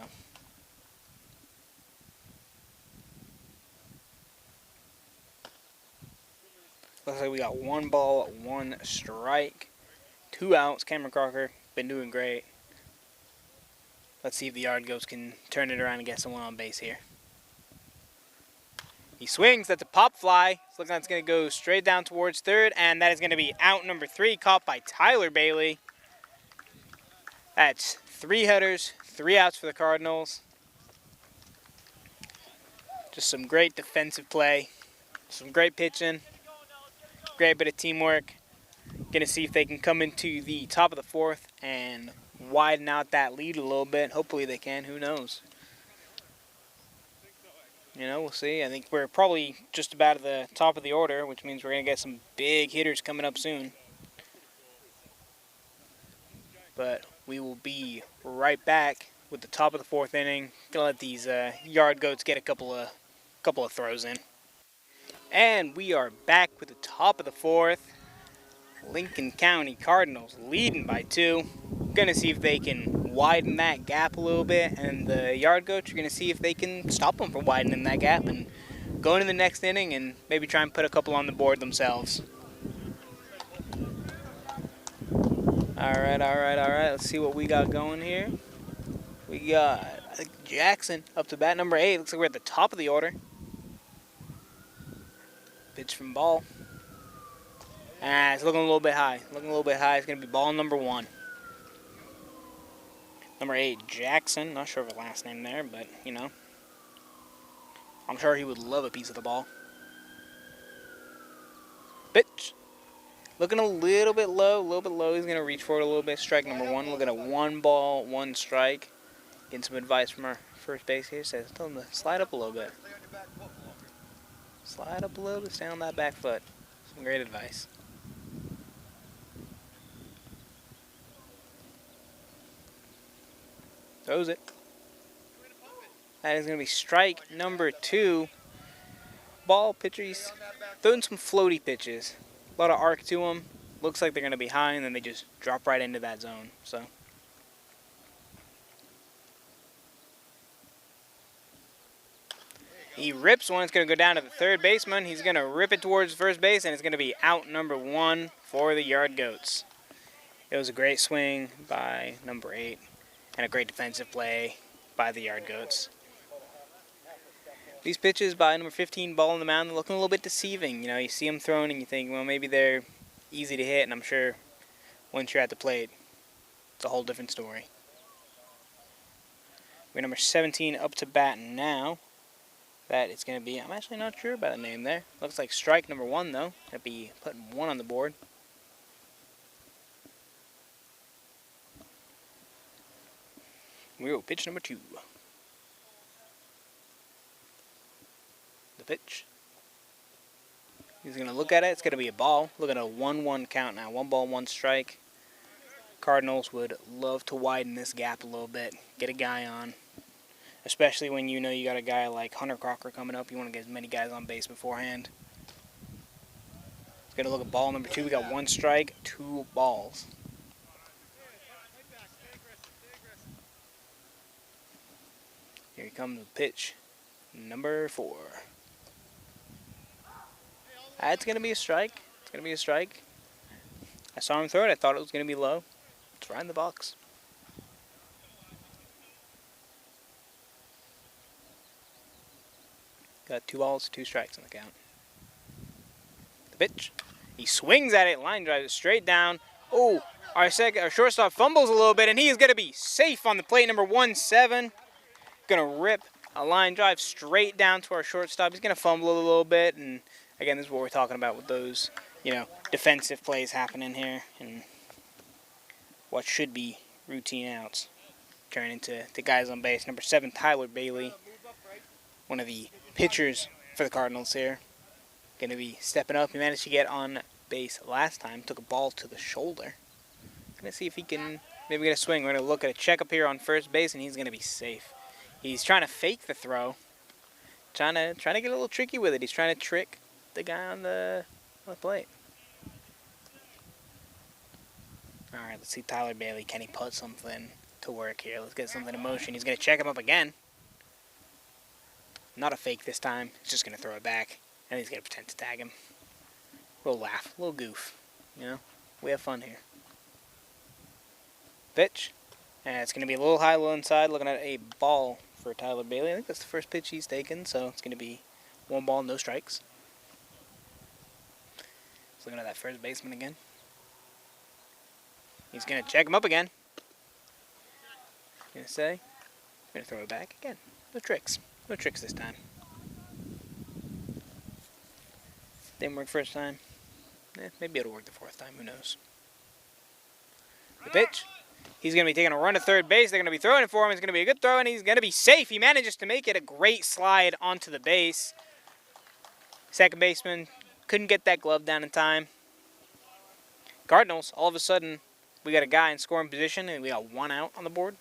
Looks like we got 1 ball, 1 strike, 2 outs. Cameron Crocker been doing great. Let's see if the Yardgoats can turn it around and get someone on base here. He swings. That's a pop fly. It's looking like it's going to go straight down towards third, and that is going to be out number 3, caught by Tyler Bailey. That's 3 headers, 3 outs for the Cardinals. Just some great defensive play, some great pitching, great bit of teamwork. Going to see if they can come into the top of the 4th and widen out that lead a little bit. Hopefully they can. Who knows? You know, we'll see. I think we're probably just about at the top of the order, which means we're going to get some big hitters coming up soon. But we will be right back with the top of the 4th inning. Gonna let these Yardgoats get a couple of throws in. And we are back with the top of the 4th. Lincoln County Cardinals leading by 2. Gonna see if they can widen that gap a little bit, and the Yardgoats are gonna see if they can stop them from widening that gap and go into the next inning and maybe try and put a couple on the board themselves. Alright, let's see what we got going here. We got Jackson up to bat number 8. Looks like we're at the top of the order. Pitch from ball. It's looking a little bit high. It's going to be ball number 1. Number 8, Jackson. Not sure of a last name there, but, you know. I'm sure he would love a piece of the ball. Pitch. Looking a little bit low. He's going to reach for it a little bit. Strike number 1. Looking at 1 ball, 1 strike. Getting some advice from our first base here. Says, tell him to slide up a little bit. Slide up a little bit. Stay on that back foot. Some great advice. Throws it. That is going to be strike number 2. Ball pitcher. He's throwing some floaty pitches. A lot of arc to them. Looks like they're going to be high, and then they just drop right into that zone. So. He rips one. It's going to go down to the third baseman. He's going to rip it towards first base, and it's going to be out number 1 for the Yardgoats. It was a great swing by number 8. And a great defensive play by the Yardgoats. These pitches by number 15, ball on the mound, they're looking a little bit deceiving. You know, you see them thrown and you think, well, maybe they're easy to hit. And I'm sure once you're at the plate, it's a whole different story. We got number 17 up to bat now. That is going to be, I'm actually not sure about the name there. Looks like strike number 1, though. Going to be putting 1 on the board. We go pitch number 2. The pitch. He's going to look at it. It's going to be a ball. Look at a 1-1 count now. 1 ball, 1 strike. Cardinals would love to widen this gap a little bit. Get a guy on. Especially when you know you got a guy like Hunter Crocker coming up. You want to get as many guys on base beforehand. It's going to look at ball number 2. We got 1 strike, 2 balls. Here comes the pitch, number 4. That's going to be a strike. It's going to be a strike. I saw him throw it. I thought it was going to be low. It's right in the box. Got 2 balls, 2 strikes on the count. The pitch. He swings at it. Line drives it straight down. Oh, our shortstop fumbles a little bit, and he is going to be safe on the plate. Number 17. Going to rip a line drive straight down to our shortstop. He's going to fumble a little bit, and again, this is what we're talking about with those, you know, defensive plays happening here, and what should be routine outs turn into the guys on base. Number 7, Tyler Bailey, one of the pitchers for the Cardinals here, going to be stepping up. He managed to get on base last time, took a ball to the shoulder. Going to see if he can maybe get a swing. We're going to look at a checkup here on first base, and he's going to be safe. He's trying to fake the throw, trying to get a little tricky with it. He's trying to trick the guy on the plate. All right, let's see Tyler Bailey. Can he put something to work here. Let's get something in motion. He's going to check him up again. Not a fake this time. He's just going to throw it back. And he's going to pretend to tag him. A little laugh. A little goof. You know? We have fun here. Pitch. And it's going to be a little high, low inside. Looking at a ball for Tyler Bailey. I think that's the first pitch he's taken. So it's going to be 1 ball, no strikes. He's looking at that first baseman again. He's going to check him up again. Going to say, going to throw it back again. No tricks. No tricks this time. Didn't work first time. Maybe it'll work the 4th time. Who knows? The pitch. He's going to be taking a run to third base. They're going to be throwing it for him. It's going to be a good throw, and he's going to be safe. He manages to make it a great slide onto the base. Second baseman couldn't get that glove down in time. Cardinals, all of a sudden, we got a guy in scoring position, and we got 1 out on the board.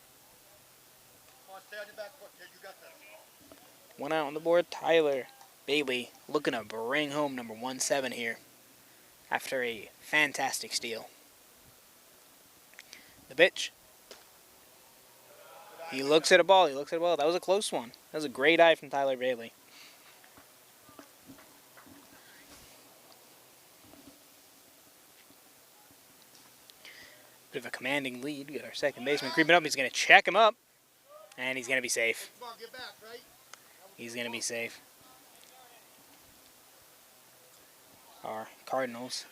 1 out on the board. Tyler Bailey looking to bring home number 17 here after a fantastic steal. The pitch. He looks at a ball. He looks at a ball. That was a close one. That was a great eye from Tyler Bailey. Bit of a commanding lead. We got our second baseman creeping up. He's going to check him up. And he's going to be safe. He's going to be safe. Our Cardinals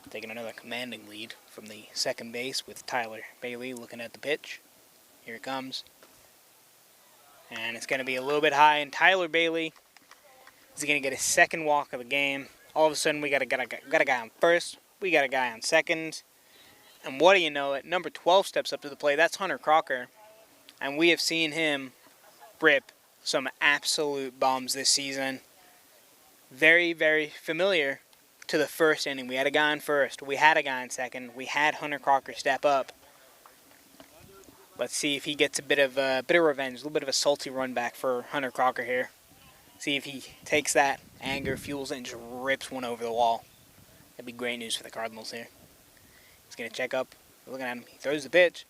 taking another commanding lead from the second base with Tyler Bailey looking at the pitch. Here it comes. And it's going to be a little bit high. And Tyler Bailey is going to get his second walk of the game. All of a sudden, we got a guy on first. We got a guy on second. And what do you know it? Number 12 steps up to the plate. That's Hunter Crocker. And we have seen him rip some absolute bombs this season. Very, very familiar to the first inning. We had a guy on first. We had a guy on second. We had Hunter Crocker step up. Let's see if he gets a bit of revenge, a little bit of a salty run back for Hunter Crocker here. See if he takes that anger, fuels it, and just rips one over the wall. That'd be great news for the Cardinals here. He's going to check up. Looking at him. He throws the pitch.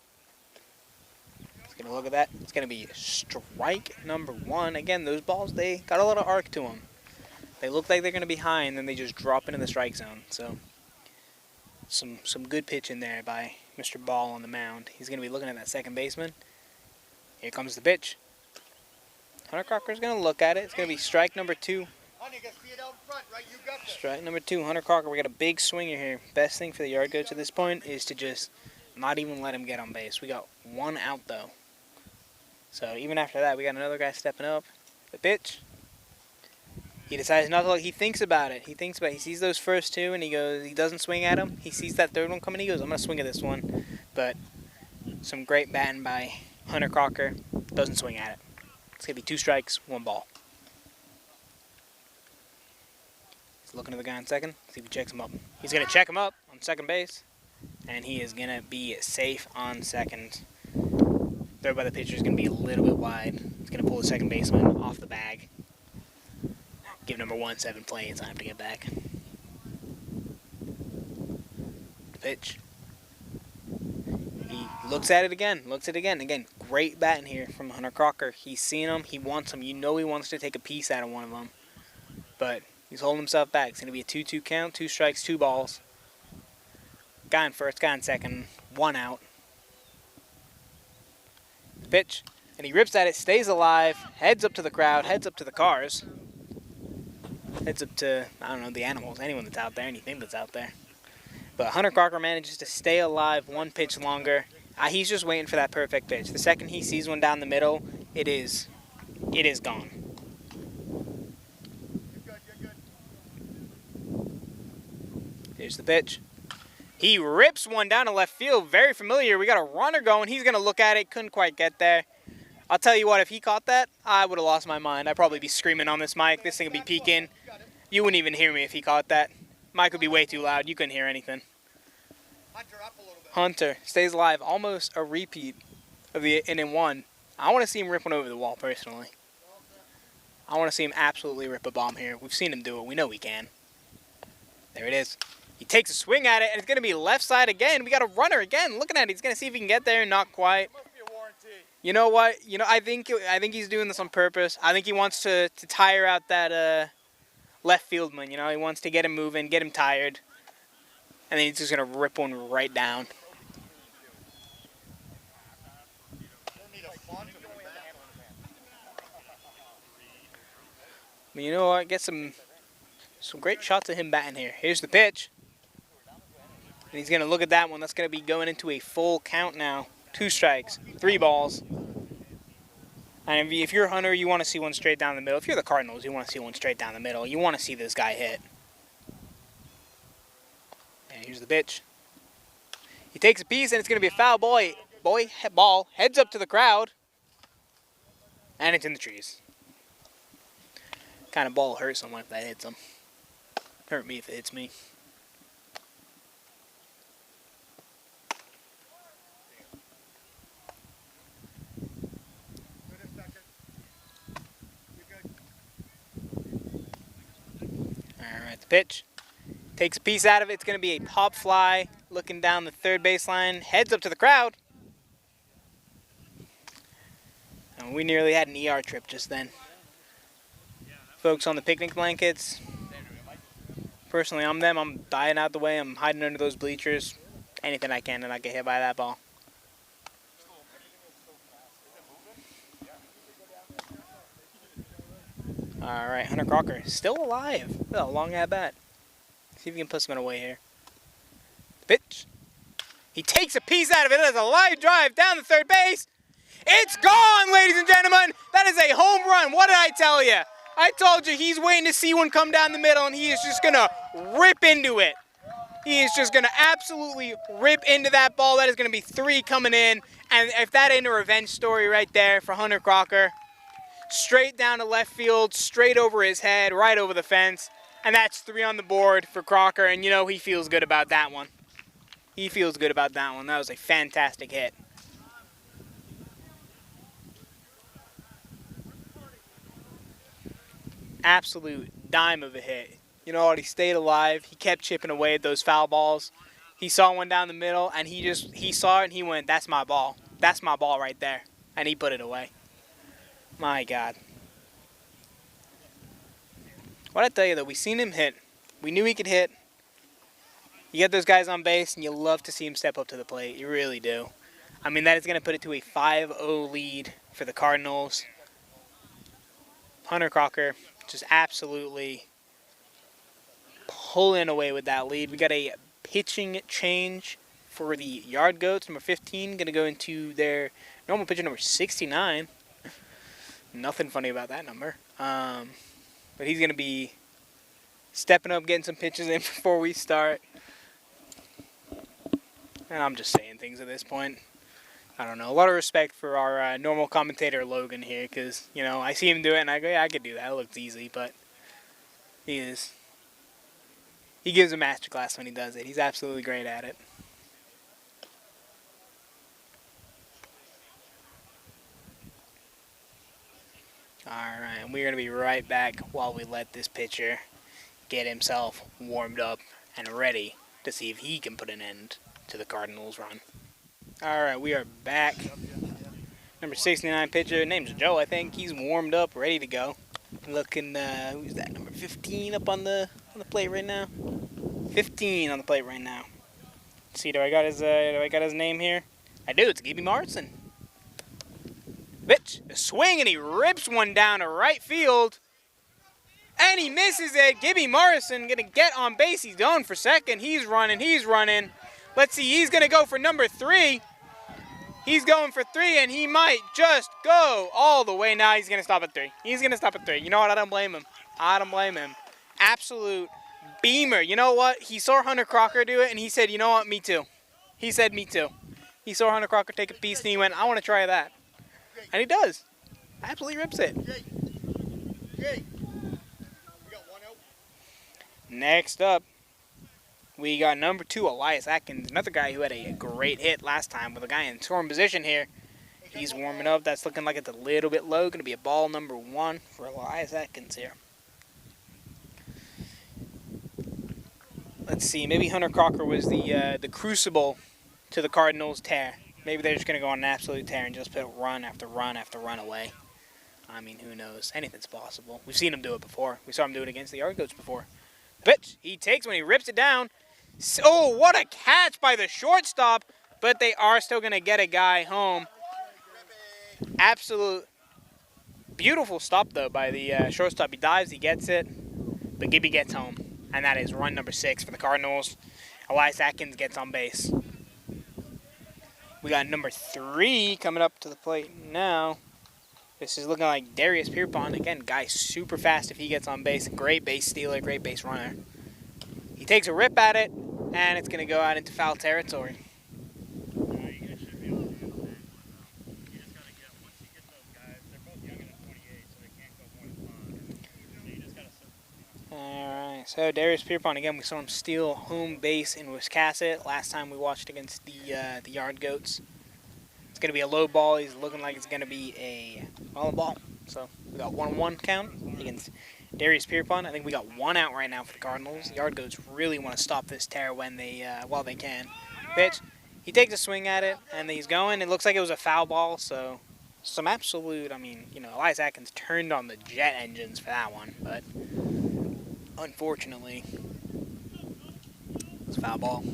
He's going to look at that. It's going to be strike number 1. Again, those balls, they got a lot of arc to them. They look like they're going to be high, and then they just drop into the strike zone. So, some good pitch in there by Mr. Ball on the mound. He's going to be looking at that second baseman. Here comes the pitch. Hunter Crocker's going to look at it. It's going to be strike number 2. Strike number 2, Hunter Crocker. We got a big swinger here. Best thing for the Yardgoats at this point is to just not even let him get on base. We got 1 out, though. So, even after that, we got another guy stepping up. The pitch. He decides not to look. He thinks about it. He sees those first 2, and he goes. He doesn't swing at him. He sees that third one coming. He goes, I'm going to swing at this one. But some great batting by Hunter Crocker. Doesn't swing at it. It's going to be 2 strikes, 1 ball. He's looking at the guy on second. See if he checks him up. He's going to check him up on second base. And he is going to be safe on second. Throw by the pitcher is going to be a little bit wide. He's going to pull the second baseman off the bag. Give number 17 plenty of time to get back. The pitch. He looks at it again. Again, great batting here from Hunter Crocker. He's seen him. He wants him. You know he wants to take a piece out of one of them. But he's holding himself back. It's going to be a 2-2 count. 2 strikes, 2 balls. Guy on first, guy on second. 1 out. The pitch. And he rips at it, stays alive, heads up to the crowd, heads up to the cars. Heads up to, I don't know, the animals, anyone that's out there, anything that's out there. But Hunter Crocker manages to stay alive 1 pitch longer. He's just waiting for that perfect pitch. The second he sees one down the middle, it is gone. Here's the pitch. He rips one down to left field. Very familiar. We got a runner going. He's going to look at it. Couldn't quite get there. I'll tell you what, if he caught that, I would have lost my mind. I'd probably be screaming on this mic. This thing would be peaking. You wouldn't even hear me if he caught that. Mic would be way too loud. You couldn't hear anything. Hunter stays alive. Almost a repeat of the inning 1. I want to see him rip one over the wall, personally. I want to see him absolutely rip a bomb here. We've seen him do it. We know he can. There it is. He takes a swing at it, and it's going to be left side again. We got a runner again. Looking at it, he's going to see if he can get there. Not quite. You know what? I think he's doing this on purpose. I think he wants to tire out that left fieldman. He wants to get him moving, get him tired, and then he's just going to rip one right down. But you know what? Get some great shots of him batting here. Here's the pitch. And he's going to look at that one. That's going to be going into a full count now. 2 strikes, 3 balls. And if you're Hunter, you want to see one straight down the middle. If you're the Cardinals, you want to see one straight down the middle. You want to see this guy hit. And here's the pitch. He takes a piece, and it's going to be a foul ball. Heads up to the crowd. And it's in the trees. Kind of ball hurt someone if that hits him. Hurt me if it hits me. Alright, the pitch. Takes a piece out of it. It's going to be a pop fly. Looking down the third baseline. Heads up to the crowd. And we nearly had an ER trip just then. Folks on the picnic blankets. Personally, I'm them. I'm dying out the way. I'm hiding under those bleachers. Anything I can to not get hit by that ball. Alright, Hunter Crocker still alive. A long at bat. See if we can put something away here. Pitch. He takes a piece out of it. That's a live drive down the third base. It's gone, ladies and gentlemen. That is a home run. What did I tell you? I told you he's waiting to see one come down the middle, and he is just going to rip into it. He is just going to absolutely rip into that ball. That is going to be 3 coming in. And if that ain't a revenge story right there for Hunter Crocker, straight down to left field, straight over his head, right over the fence. And that's 3 on the board for Crocker, and he feels good about that one. He feels good about that one. That was a fantastic hit. Absolute dime of a hit. You know what? He stayed alive. He kept chipping away at those foul balls. He saw one down the middle, and he saw it, and he went, "That's my ball. That's my ball right there." And he put it away. My God. What I tell you, though, we seen him hit. We knew he could hit. You get those guys on base, and you love to see him step up to the plate. You really do. I mean, that is going to put it to a 5-0 lead for the Cardinals. Hunter Crocker just absolutely pulling away with that lead. We got a pitching change for the Yardgoats. Number 15 going to go into their normal pitcher, number 69. Nothing funny about that number. But he's going to be stepping up, getting some pitches in before we start. And I'm just saying things at this point. I don't know. A lot of respect for our normal commentator, Logan, here. Because, I see him do it and I go, yeah, I could do that. It looks easy. But he gives a masterclass when he does it. He's absolutely great at it. Alright, and we're going to be right back while we let this pitcher get himself warmed up and ready to see if he can put an end to the Cardinals' run. Alright, we are back. Number 69 pitcher, name's Joe, I think. He's warmed up, ready to go. Looking, who's that? Number 15 up on the plate right now? 15 on the plate right now. Let's see, do I got his name here? I do, it's Gibby Morrison. Pitch, a swing, and he rips one down to right field. And he misses it. Gibby Morrison going to get on base. He's going for second. He's running. Let's see, he's going to go for number 3. He's going for 3, and he might just go all the way. Now he's going to stop at 3. You know what? I don't blame him. Absolute beamer. You know what? He saw Hunter Crocker do it, and he said, you know what? Me too. He said, me too. He saw Hunter Crocker take a piece, and he went, I want to try that. And he does. Absolutely rips it. Next up, we got number 2, Elias Atkins. Another guy who had a great hit last time with a guy in scoring position here. He's warming up. That's looking like it's a little bit low. Going to be a ball number 1 for Elias Atkins here. Let's see. Maybe Hunter Crocker was the crucible to the Cardinals' tear. Maybe they're just going to go on an absolute tear and just put run after run after run away. I mean, who knows? Anything's possible. We've seen him do it before. We saw him do it against the Yardgoats before. Pitch. He takes when he rips it down. Oh, what a catch by the shortstop. But they are still going to get a guy home. Absolute beautiful stop, though, by the shortstop. He dives, he gets it. But Gibby gets home. And that is run number 6 for the Cardinals. Elias Atkins gets on base. We got number 3 coming up to the plate now. This is looking like Darius Pierpont. Again, guy super fast if he gets on base. Great base stealer, great base runner. He takes a rip at it, and it's going to go out into foul territory. Alright, so Darius Pierpont, again, we saw him steal home base in Wiscasset last time we watched against the Yardgoats. It's going to be a low ball. He's looking like it's going to be a foul ball. So we got 1-1 count against Darius Pierpont. I think we got 1 out right now for the Cardinals. The Yardgoats really want to stop this tear when they while they can. Pitch. He takes a swing at it, and he's going. It looks like it was a foul ball, so some absolute, I mean, you know, Elias Atkins turned on the jet engines for that one, but unfortunately, it's a foul ball.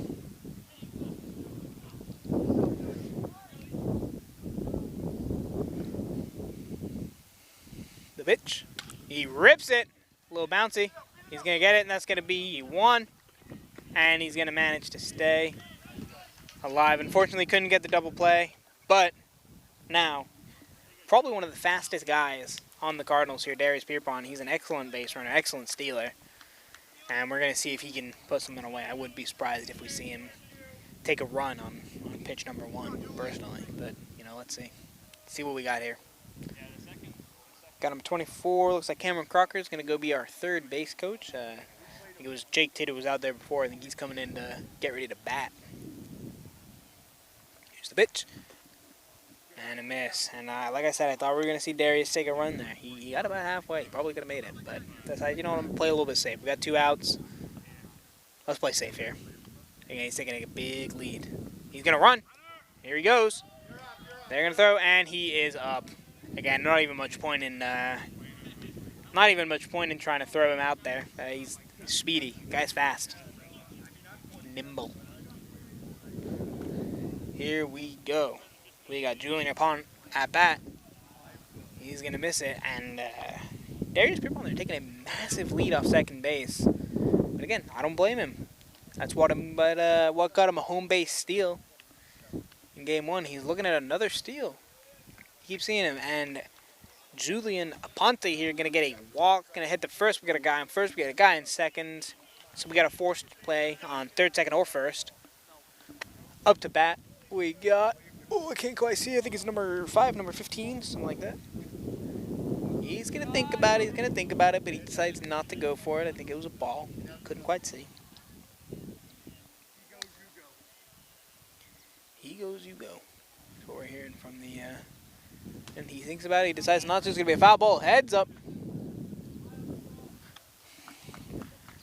The pitch. He rips it. A little bouncy. He's going to get it, and that's going to be 1. And he's going to manage to stay alive. Unfortunately, couldn't get the double play. But now, probably one of the fastest guys on the Cardinals here, Darius Pierpont. He's an excellent base runner, excellent stealer. And we're going to see if he can put something away. I wouldn't be surprised if we see him take a run on pitch number 1, personally. But, you know, let's see. Let's see what we got here. Got number 24. Looks like Cameron Crocker is going to go be our third base coach. I think it was Jake Tidd who was out there before. I think he's coming in to get ready to bat. Here's the pitch. And a miss. And like I said, I thought we were going to see Darius take a run there. He got about halfway. He probably could have made it. But that's how, you know, I'm going to play a little bit safe. We got 2 outs. Let's play safe here. Again, he's taking a big lead. He's going to run. Here he goes. They're going to throw, and he is up. Again, not even much point in trying to throw him out there. He's speedy. Guy's fast. Nimble. Here we go. We got Julian Apon at bat. He's going to miss it. And Darius Pierpont, they're taking a massive lead off second base. But again, I don't blame him. That's what got him a home base steal in game 1. He's looking at another steal. Keep seeing him, and Julian Aponte here going to get a walk, going to hit the first. We got a guy on first, we got a guy in second, so we got a forced play on third, second, or first. Up to bat, we got, oh, I can't quite see, I think it's number 5, number 15, something like that. He's going to think about it, but he decides not to go for it. I think it was a ball, couldn't quite see. He goes, you go. That's what we're hearing from the, and he thinks about it. He decides not to. It's going to be a foul ball. Heads up.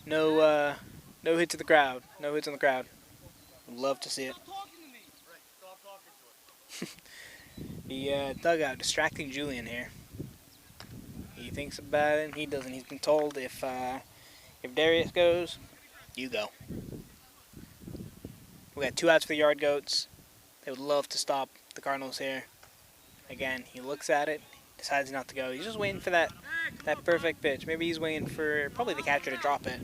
No hits in the crowd. No hits in the crowd. Would love to see it. The dugout distracting Julian here. He thinks about it, and he doesn't. He's been told if Darius goes, you go. We got 2 outs for the Yardgoats. They would love to stop the Cardinals here. Again, he looks at it, decides not to go. He's just waiting for that perfect pitch. Maybe he's waiting for probably the catcher to drop it.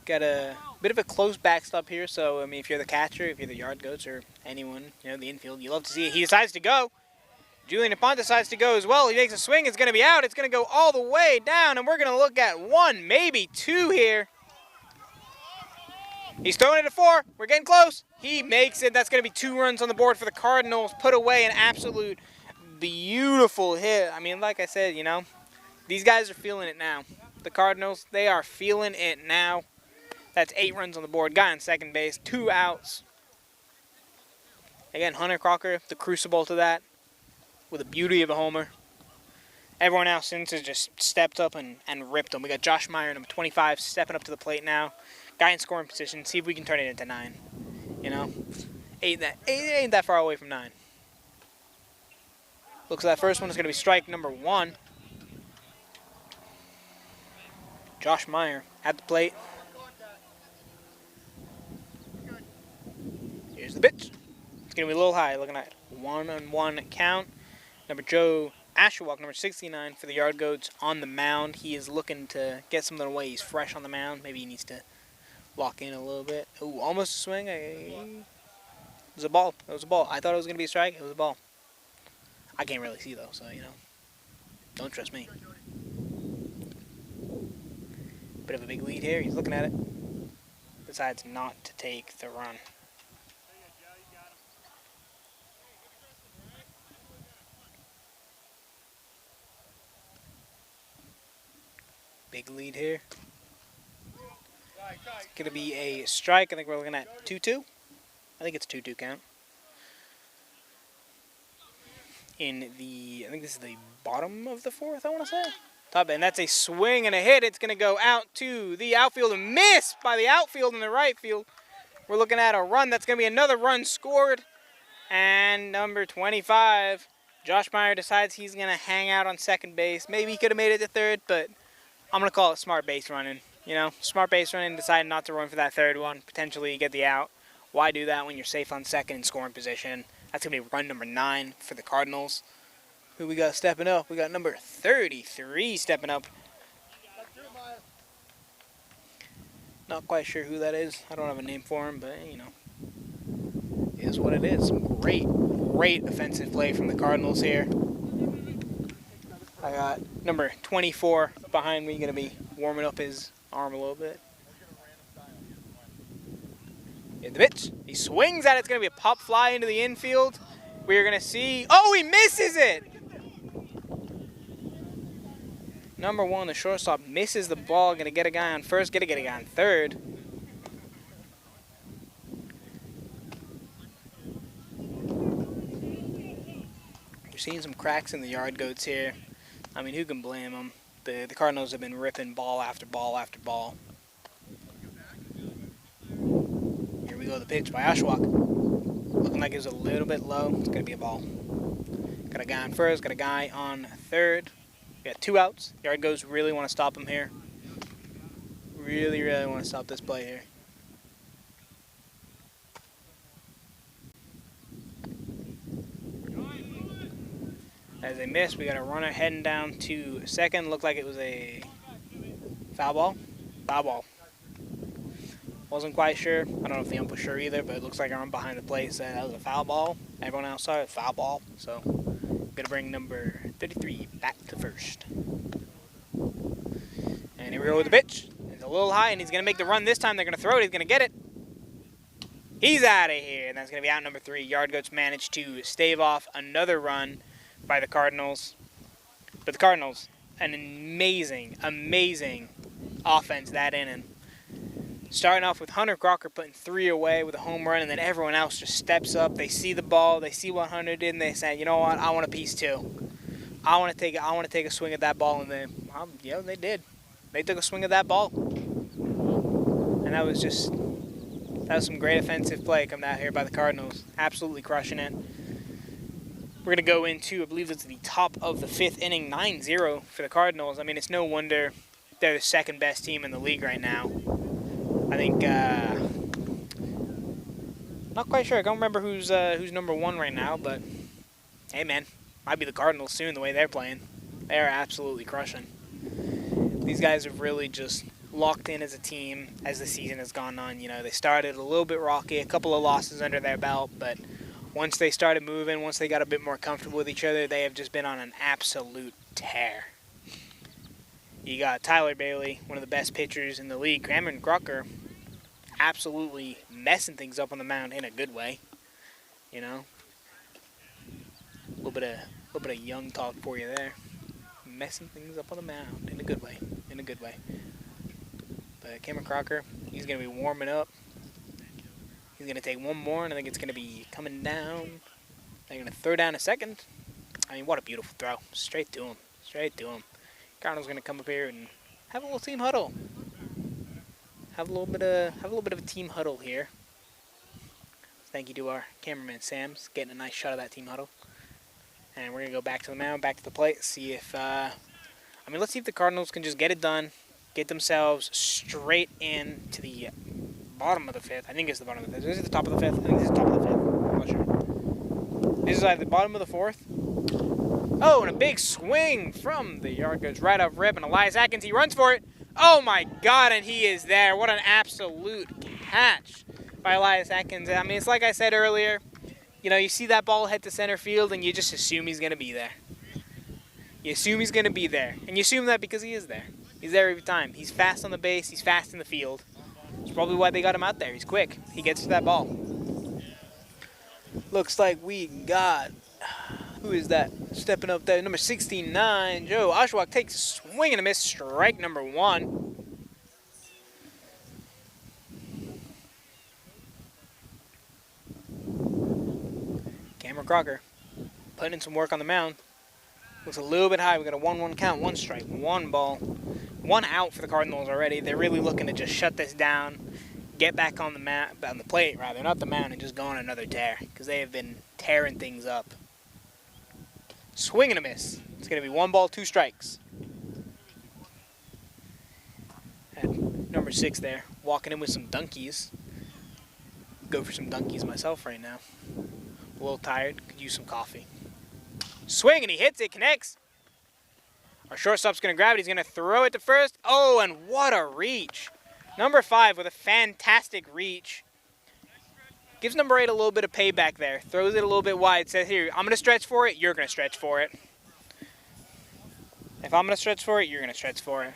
Got a bit of a close backstop here, so I mean, if you're the catcher, if you're the Yardgoats, or anyone, you know, the infield, you love to see it. He decides to go. Julian Aponte decides to go as well. He makes a swing. It's going to be out. It's going to go all the way down, and we're going to look at 1, maybe 2 here. He's throwing it at 4. We're getting close. He makes it. That's going to be 2 runs on the board for the Cardinals. Put away an absolute beautiful hit. I mean, like I said, you know, these guys are feeling it now. The Cardinals, they are feeling it now. That's 8 runs on the board. Guy on second base. 2 outs. Again, Hunter Crocker, the crucible to that, with the beauty of a homer. Everyone else since has just stepped up and ripped them. We got Josh Meyer, number 25, stepping up to the plate now. Guy in scoring position. See if we can turn it into 9. You know, ain't that far away from 9. Looks like that first one is going to be strike number 1. Josh Meyer at the plate. Here's the pitch. It's going to be a little high, looking at 1-1 count. Number Joe Asherwalk, number 69 for the Yardgoats on the mound. He is looking to get something away. He's fresh on the mound. Maybe he needs to lock in a little bit. Ooh, almost a swing. It was a ball. It was a ball. I thought it was going to be a strike. It was a ball. I can't really see, though, so, you know, don't trust me. Bit of a big lead here. He's looking at it. Decides not to take the run. Big lead here. It's going to be a strike. I think we're looking at 2-2. I think it's 2-2 count. I think this is the bottom of the 4th, I want to say. Top end. That's a swing and a hit. It's going to go out to the outfield and miss by the outfield and the right field. We're looking at a run. That's going to be another run scored. And number 25, Josh Meyer decides he's going to hang out on second base. Maybe he could have made it to third, but I'm going to call it smart base running. You know, smart base running, decided not to run for that third one, potentially get the out. Why do that when you're safe on second in scoring position? That's going to be run number 9 for the Cardinals. Who we got stepping up? We got number 33 stepping up. Not quite sure who that is. I don't have a name for him, but, you know, it is what it is. Some great offensive play from the Cardinals here. I got number 24 behind me, going to be warming up his arm a little bit. Here's the pitch. He swings at it. It's going to be a pop fly into the infield. We're going to see... Oh, he misses it! Number 1, the shortstop, misses the ball. Going to get a guy on first. Get a guy on third. You're seeing some cracks in the Yardgoats here. I mean, who can blame them? The Cardinals have been ripping ball after ball after ball. Here we go, the pitch by Ashwak. Looking like it was a little bit low. It's going to be a ball. Got a guy on first, got a guy on third. We got 2 outs. Yardgoats really want to stop him here. Really want to stop this play here. As they miss, we got a runner heading down to second. Looked like it was a foul ball. Foul ball. Wasn't quite sure. I don't know if the ump was sure either, but it looks like our ump behind the plate said that was a foul ball. Everyone else saw it, foul ball. So, going to bring number 33 back to first. And here we go with the pitch. It's a little high, and he's going to make the run this time. They're going to throw it. He's going to get it. He's out of here, and that's going to be out number 3. Yardgoats managed to stave off another run by the Cardinals. But the Cardinals, an amazing offense that inning. Starting off with Hunter Crocker putting 3 away with a home run, and then everyone else just steps up. They see the ball, they see what Hunter did, and they say, you know what, I want a piece too. I want to take a swing at that ball, and then, yeah, they did. They took a swing at that ball, and that was some great offensive play coming out here by the Cardinals. Absolutely crushing it. We're going to go into, I believe it's the top of the 5th inning, 9-0 for the Cardinals. I mean, it's no wonder they're the second best team in the league right now. I think, not quite sure. I don't remember who's number 1 right now, but hey, man, might be the Cardinals soon the way they're playing. They're absolutely crushing. These guys have really just locked in as a team as the season has gone on. You know, they started a little bit rocky, a couple of losses under their belt, but once they started moving, once they got a bit more comfortable with each other, they have just been on an absolute tear. You got Tyler Bailey, one of the best pitchers in the league. Cameron Crocker, absolutely messing things up on the mound in a good way. You know, a little bit of young talk for you there. Messing things up on the mound in a good way. But Cameron Crocker, he's gonna be warming up. He's gonna take one more, and I think it's gonna be coming down. They're gonna throw down a second. I mean, what a beautiful throw! Straight to him. Cardinals gonna come up here and have a little team huddle. have a little bit of a team huddle here. Thank you to our cameraman Sam's getting a nice shot of that team huddle. And we're gonna go back to the mound, back to the plate, see if let's see if the Cardinals can just get it done, get themselves straight into the bottom of the fifth. I think it's the bottom of the fifth. Is it the top of the fifth? I think it's the top of the fifth. I'm not sure. This is either the bottom of the fourth. Oh, and a big swing from the Yardgoats right off rip, and Elias Atkins, he runs for it. Oh my God, and he is there. What an absolute catch by Elias Atkins. I mean, it's like I said earlier, you see that ball head to center field and you just assume he's going to be there. You assume he's going to be there. And you assume that because he is there. He's there every time. He's fast on the base. He's fast in the field. That's probably why they got him out there. He's quick. He gets to that ball. Looks like we got... Who is that? Stepping up there. Number 69, Joe Oshawak takes a swing and a miss. Strike number 1. Cameron Crocker putting in some work on the mound. Looks a little bit high. We got a 1-1 count, 1 strike, 1 ball, 1 out for the Cardinals already. They're really looking to just shut this down, get back on the plate rather, not the mound, and just go on another tear because they have been tearing things up. Swing and a miss. It's going to be 1 ball, 2 strikes. And number 6 there, walking in with some dunkies. Go for some dunkies myself right now. A little tired, could use some coffee. Swing, and he hits it, connects. Our shortstop's going to grab it. He's going to throw it to first. Oh, and what a reach. Number 5 with a fantastic reach. Gives number 8 a little bit of payback there. Throws it a little bit wide. Says, here, I'm going to stretch for it. You're going to stretch for it. If I'm going to stretch for it, you're going to stretch for it.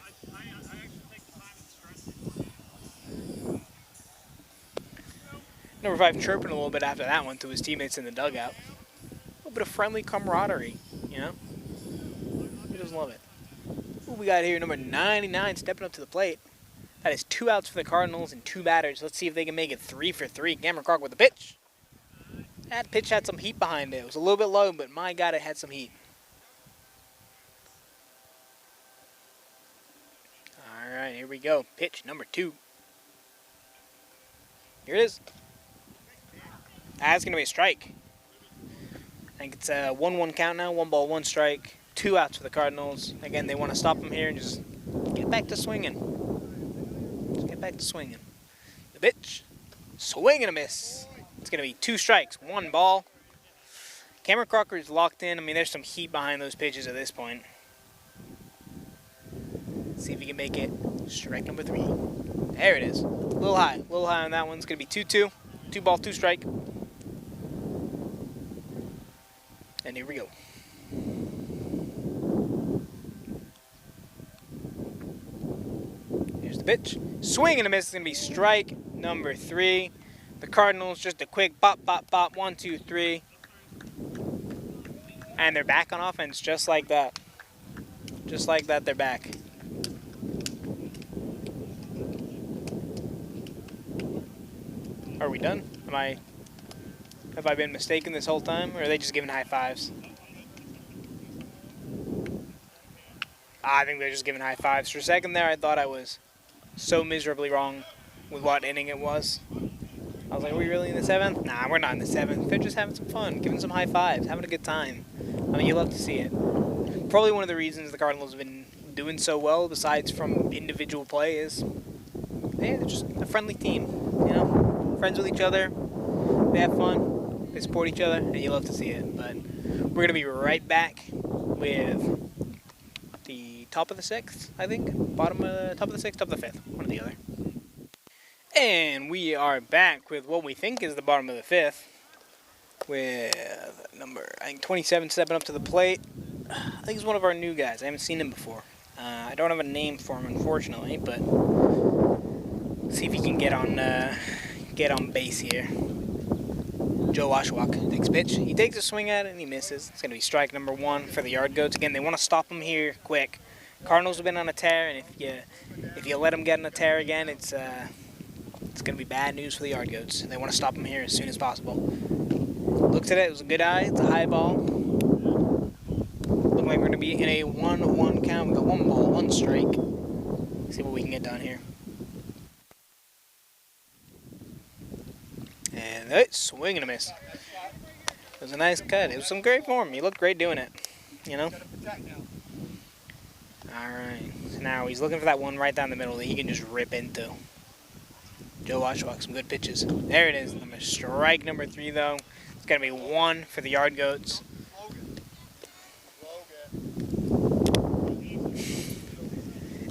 Number 5 chirping a little bit after that one to his teammates in the dugout. A little bit of friendly camaraderie, He doesn't love it. Who we got here? Number 99 stepping up to the plate. That is 2 outs for the Cardinals and 2 batters. Let's see if they can make it 3 for 3. Cameron Crocker with the pitch. That pitch had some heat behind it. It was a little bit low, but my God, it had some heat. All right, here we go. Pitch number 2. Here it is. That's going to be a strike. I think it's a 1-1 count now. 1 ball, 1 strike. 2 outs for the Cardinals. Again, they want to stop him here and just get back to swinging. Just get back to swinging. The pitch. Swing and a miss. It's going to be 2 strikes. 1 ball. Cameron Crocker is locked in. I mean, there's some heat behind those pitches at this point. Let's see if he can make it. Strike number 3. There it is. A little high. A little high on that one. It's going to be 2-2. 2 ball, 2 strike. And here we go. Here's the pitch. Swing and a miss. It's going to be strike number 3. The Cardinals, just a quick bop, bop, bop. 1, 2, 3. And they're back on offense just like that. Just like that, they're back. Are we done? Have I been mistaken this whole time, or are they just giving high fives? I think they're just giving high fives. For a second there, I thought I was so miserably wrong with what inning it was. I was like, are we really in the 7th? Nah, we're not in the 7th. They're just having some fun, giving some high fives, having a good time. I mean, you love to see it. Probably one of the reasons the Cardinals have been doing so well, besides from individual play, is they're just a friendly team, Friends with each other, they have fun, they support each other, and you love to see it. But we're going to be right back with the top of the 6th, I think. Top of the 6th, top of the 5th, one or the other. And we are back with what we think is the bottom of the 5th, with number, 27 stepping up to the plate. I think he's one of our new guys. I haven't seen him before. I don't have a name for him, unfortunately, but let's see if he can get on base here. Joe Oshawak takes pitch. He takes a swing at it and he misses. It's going to be strike number 1 for the Yardgoats. Again, they want to stop him here quick. Cardinals have been on a tear, and if you let them get on a tear again, it's going to be bad news for the Yardgoats. They want to stop him here as soon as possible. Looked at it. It was a good eye. It's a high ball. Looking like we're going to be in a 1-1 count. We got 1 ball, 1 strike. See what we can get done here. And swing and a miss. It was a nice cut. It was some great form. He looked great doing it, you know? All right. So now he's looking for that one right down the middle that he can just rip into. Joe Washwalk, some good pitches. There it is. Strike number 3, though. It's going to be 1 for the Yardgoats.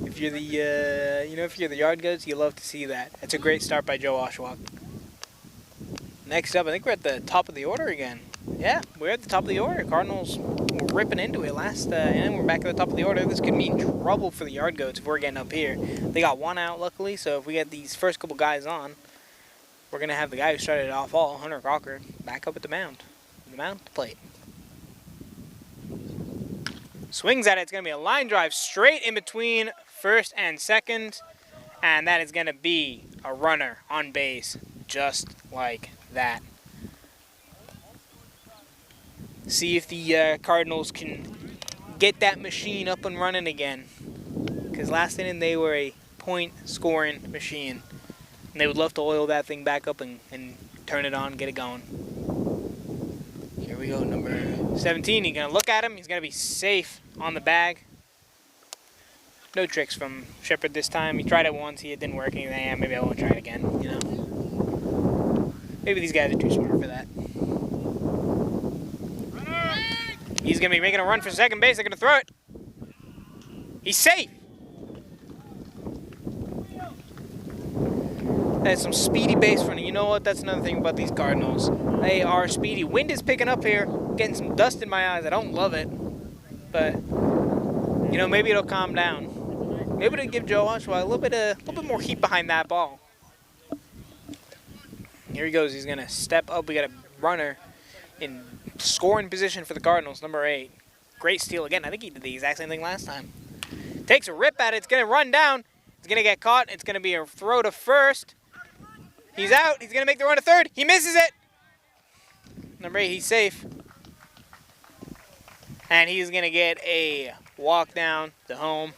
If you're the, if you're the Yardgoats, you love to see that. That's a great start by Joe Washwalk. Next up, I think we're at the top of the order again. Yeah, we're at the top of the order. Cardinals were ripping into it last, and we're back at the top of the order. This could mean trouble for the Yardgoats if we're getting up here. They got 1 out, luckily, so if we get these first couple guys on, we're going to have the guy who started it off all, Hunter Crocker, back up at the mound. The plate. Swings at it. It's going to be a line drive straight in between first and second, and that is going to be a runner on base, just like that. See if the Cardinals can get that machine up and running again, because last inning they were a point-scoring machine, and they would love to oil that thing back up and turn it on, get it going. Here we go, number 17. He's going to look at him. He's going to be safe on the bag. No tricks from Shepard this time. He tried it once. It didn't work anything. Yeah, maybe I won't try it again, you know. Maybe these guys are too smart for that. He's going to be making a run for second base. They're going to throw it. He's safe. That's some speedy base running. You know what? That's another thing about these Cardinals. They are speedy. Wind is picking up here. Getting some dust in my eyes. I don't love it. But, you know, maybe it'll calm down. Maybe it'll give Joe Oshawa a little bit more heat behind that ball. Here he goes. He's going to step up. We got a runner in scoring position for the Cardinals, number 8. Great steal again. I think he did the exact same thing last time. Takes a rip at it. It's going to run down. It's going to get caught. It's going to be a throw to first. He's out. He's going to make the run to third. He misses it. Number 8, he's safe. And he's going to get a walk down to home.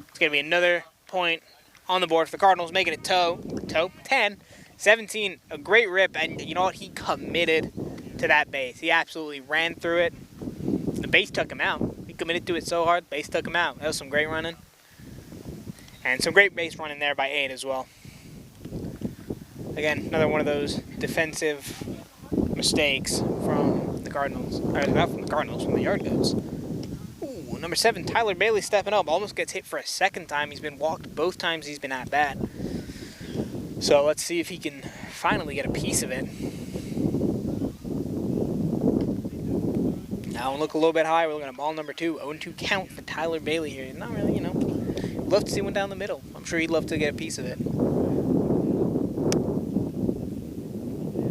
It's going to be another point on the board for the Cardinals, making it 10. 17, a great rip, and you know what? He committed to that base. He absolutely ran through it. The base took him out. He committed to it so hard, base took him out. That was some great running. And some great base running there by 8 as well. Again, another one of those defensive mistakes from the Cardinals. Or not from the Cardinals, from the Yardgoats. Ooh, number 7, Tyler Bailey stepping up. Almost gets hit for a second time. He's been walked both times he's been at bat. So let's see if he can finally get a piece of it. Now we'll look a little bit high. We're looking at ball number 2. 0-2 count for Tyler Bailey here. Not really, you know. Love to see one down the middle. I'm sure he'd love to get a piece of it.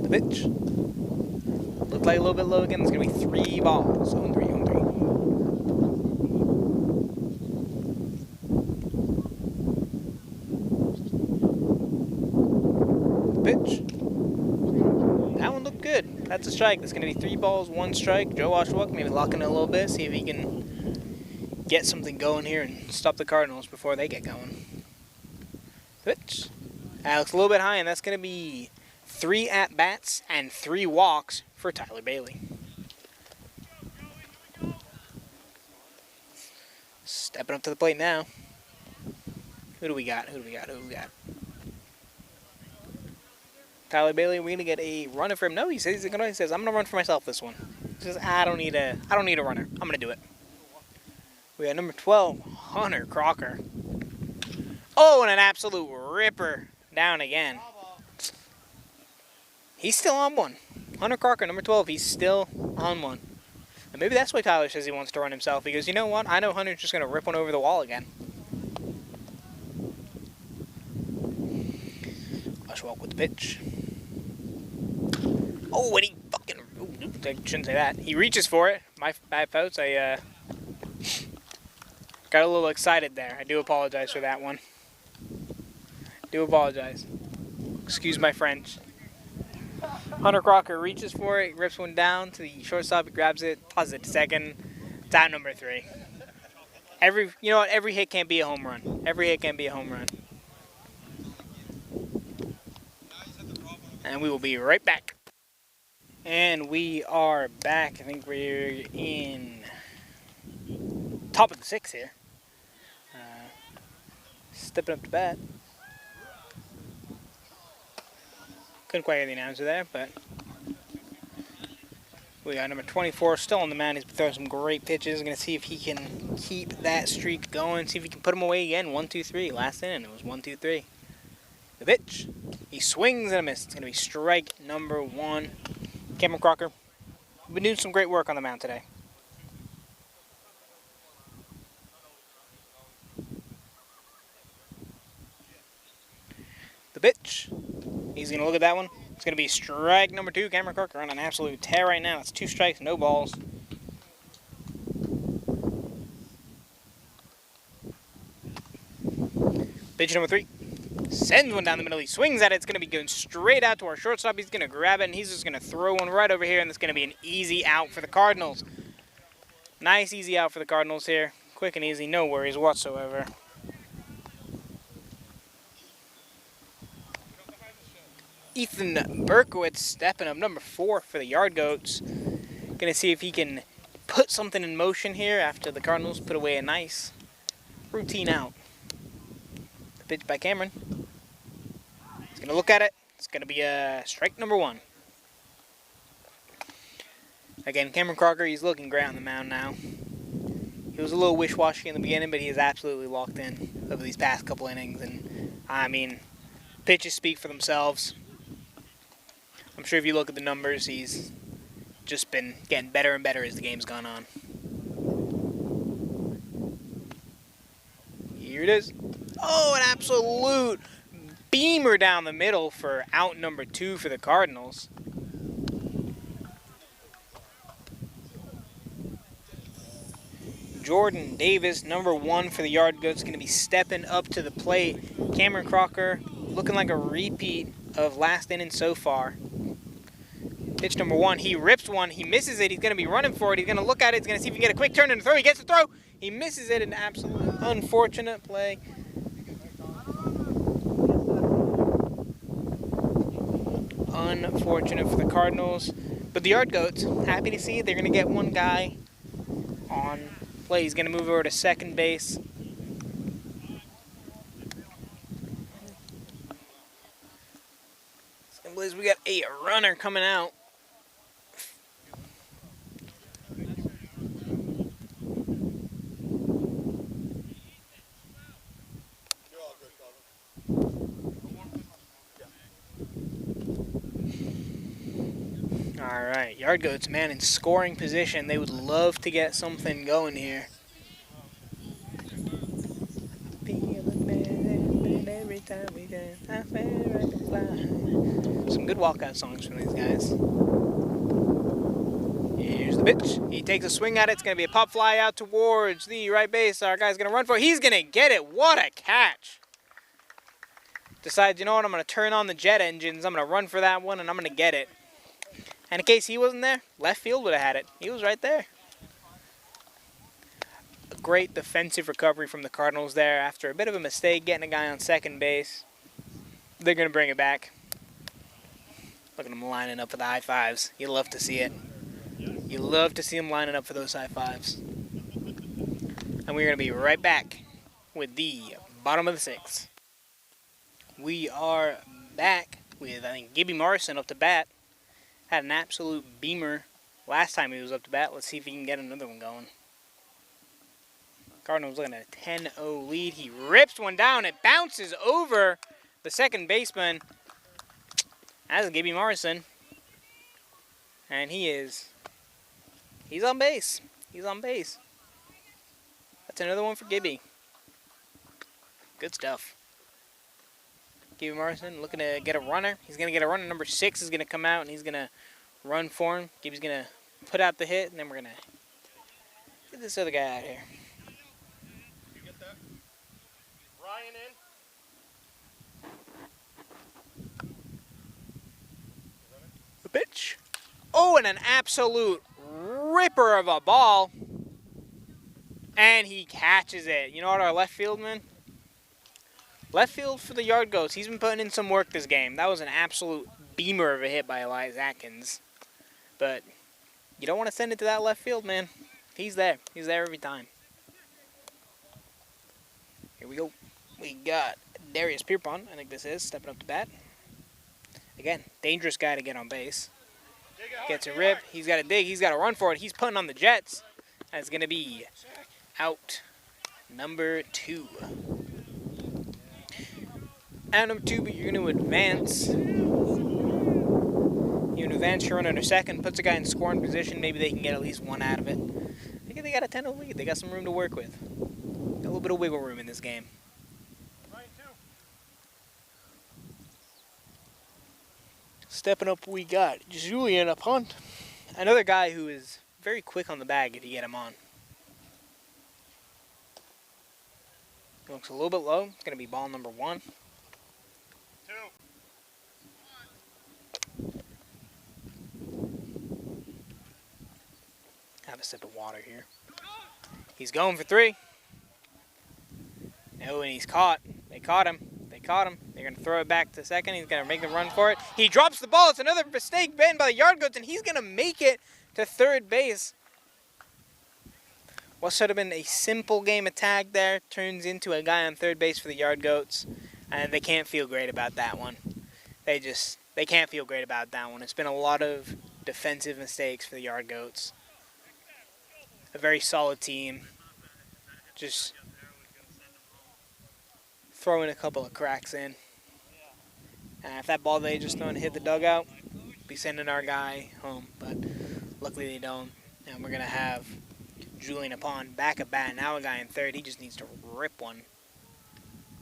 The pitch. Looked like a little bit low again. It's going to be 3 balls. 0-3. Pitch. That one looked good. That's a strike. That's going to be 3 balls, 1 strike. Joe Washwalk maybe locking it a little bit, see if he can get something going here and stop the Cardinals before they get going. Pitch. That looks a little bit high, and that's going to be 3 at-bats and 3 walks for Tyler Bailey. Stepping up to the plate now. Who do we got? Tyler Bailey, we're gonna get a runner for him. No, he says I'm gonna run for myself this one. He says I don't need a runner. I'm gonna do it. We got number 12, Hunter Crocker. Oh, and an absolute ripper down again. He's still on one. Hunter Crocker, number 12, he's still on one. And maybe that's why Tyler says he wants to run himself. He goes, you know what? I know Hunter's just gonna rip one over the wall again. Walk with the pitch. Oh, and he fucking... Ooh, I shouldn't say that. He reaches for it. My bad, folks. I got a little excited there. I do apologize for that one. Do apologize. Excuse my French. Hunter Crocker reaches for it, rips one down to the shortstop. He grabs it, tosses it to second. It's out number 3. You know what? Every hit can't be a home run. Every hit can be a home run. And we will be right back. And we are back. I think we're in top of the 6th here. Stepping up to bat. Couldn't quite hear the announcer there, but we got number 24 still on the mound. He's been throwing some great pitches. Going to see if he can keep that streak going. See if he can put him away again. 1-2-3. Last inning, it was 1-2-3. The pitch. He swings and a miss. It's going to be strike number 1. Cameron Crocker, you've been doing some great work on the mound today. The pitch. He's going to look at that one. It's going to be strike number 2. Cameron Crocker on an absolute tear right now. It's 2 strikes, no balls. Pitch number 3. Sends one down the middle. He swings at it. It's going to be going straight out to our shortstop. He's going to grab it, and he's just going to throw one right over here, and it's going to be an easy out for the Cardinals. Nice easy out for the Cardinals here. Quick and easy. No worries whatsoever. Ethan Berkowitz stepping up, number 4 for the Yardgoats. Going to see if he can put something in motion here after the Cardinals put away a nice routine out. The pitch by Cameron. He's going to look at it. It's going to be strike number 1. Again, Cameron Crocker, he's looking great on the mound now. He was a little wish-washy in the beginning, but he is absolutely locked in over these past couple innings. And, I mean, pitches speak for themselves. I'm sure if you look at the numbers, he's just been getting better and better as the game's gone on. Here it is. Oh, an absolute beamer down the middle for out number 2 for the Cardinals. Jordan Davis, number 1 for the Yardgoats, going to be stepping up to the plate. Cameron Crocker looking like a repeat of last inning so far. Pitch number 1, he rips one, he misses it, he's going to be running for it, he's going to look at it, he's going to see if he can get a quick turn and throw, he gets the throw, he misses it, an absolute unfortunate play. Unfortunate for the Cardinals, but the Yardgoats, happy to see it, they're going to get one guy on play. He's going to move over to second base. We got a runner coming out. All right, Yardgoats, man, in scoring position. They would love to get something going here. Every time we dance, I feel I can fly. Some good walkout songs from these guys. Here's the pitch. He takes a swing at it. It's going to be a pop fly out towards the right base. Our guy's going to run for it. He's going to get it. What a catch. Decides, you know what, I'm going to turn on the jet engines. I'm going to run for that one, and I'm going to get it. And in case he wasn't there, left field would have had it. He was right there. A great defensive recovery from the Cardinals there after a bit of a mistake getting a guy on second base. They're going to bring it back. Look at him lining up for the high fives. You love to see it. You love to see him lining up for those high fives. And we're going to be right back with the bottom of the 6th. We are back with, I think, Gibby Morrison up to bat. Had an absolute beamer last time he was up to bat. Let's see if he can get another one going. Cardinals looking at a 10-0 lead. He rips one down. It bounces over the second baseman. That's Gibby Morrison. And he's on base. He's on base. That's another one for Gibby. Good stuff. Gibby Morrison looking to get a runner. He's going to get a runner. Number 6 is going to come out, and he's going to run for him. Gibby's going to put out the hit, and then we're going to get this other guy out here. You get that? Ryan in. The pitch. Oh, and an absolute ripper of a ball. And he catches it. You know what, our left fieldman? Left field for the Yardgoats. He's been putting in some work this game. That was an absolute beamer of a hit by Elias Atkins. But you don't want to send it to that left field, man. He's there. He's there every time. Here we go. We got Darius Pierpont, I think this is, stepping up to bat. Again, dangerous guy to get on base. Gets a rip. He's got to dig. He's got to run for it. He's putting on the Jets. That's going to be out number 2. Out number 2, but you're going to advance. You advance your run under second, puts a guy in scoring position. Maybe they can get at least one out of it. I think they got a 10-0 lead. They got some room to work with. Got a little bit of wiggle room in this game. Stepping up, we got Julian Aponte, another guy who is very quick on the bag if you get him on. He looks a little bit low. It's going to be ball number 1. 2. Have a sip of water here. He's going for 3. No, and he's caught. They caught him. They caught him. They're going to throw it back to second. He's going to make the run for it. He drops the ball. It's another mistake made by the Yardgoats, and he's going to make it to third base. What should have been a simple game of tag there turns into a guy on third base for the Yardgoats, and they can't feel great about that one. They can't feel great about that one. It's been a lot of defensive mistakes for the Yardgoats. A very solid team. Just throwing a couple of cracks in. And if that ball they just thrown hit the dugout, be sending our guy home. But luckily they don't. And we're going to have Julian Aponte back at bat. Now a guy in third. He just needs to rip one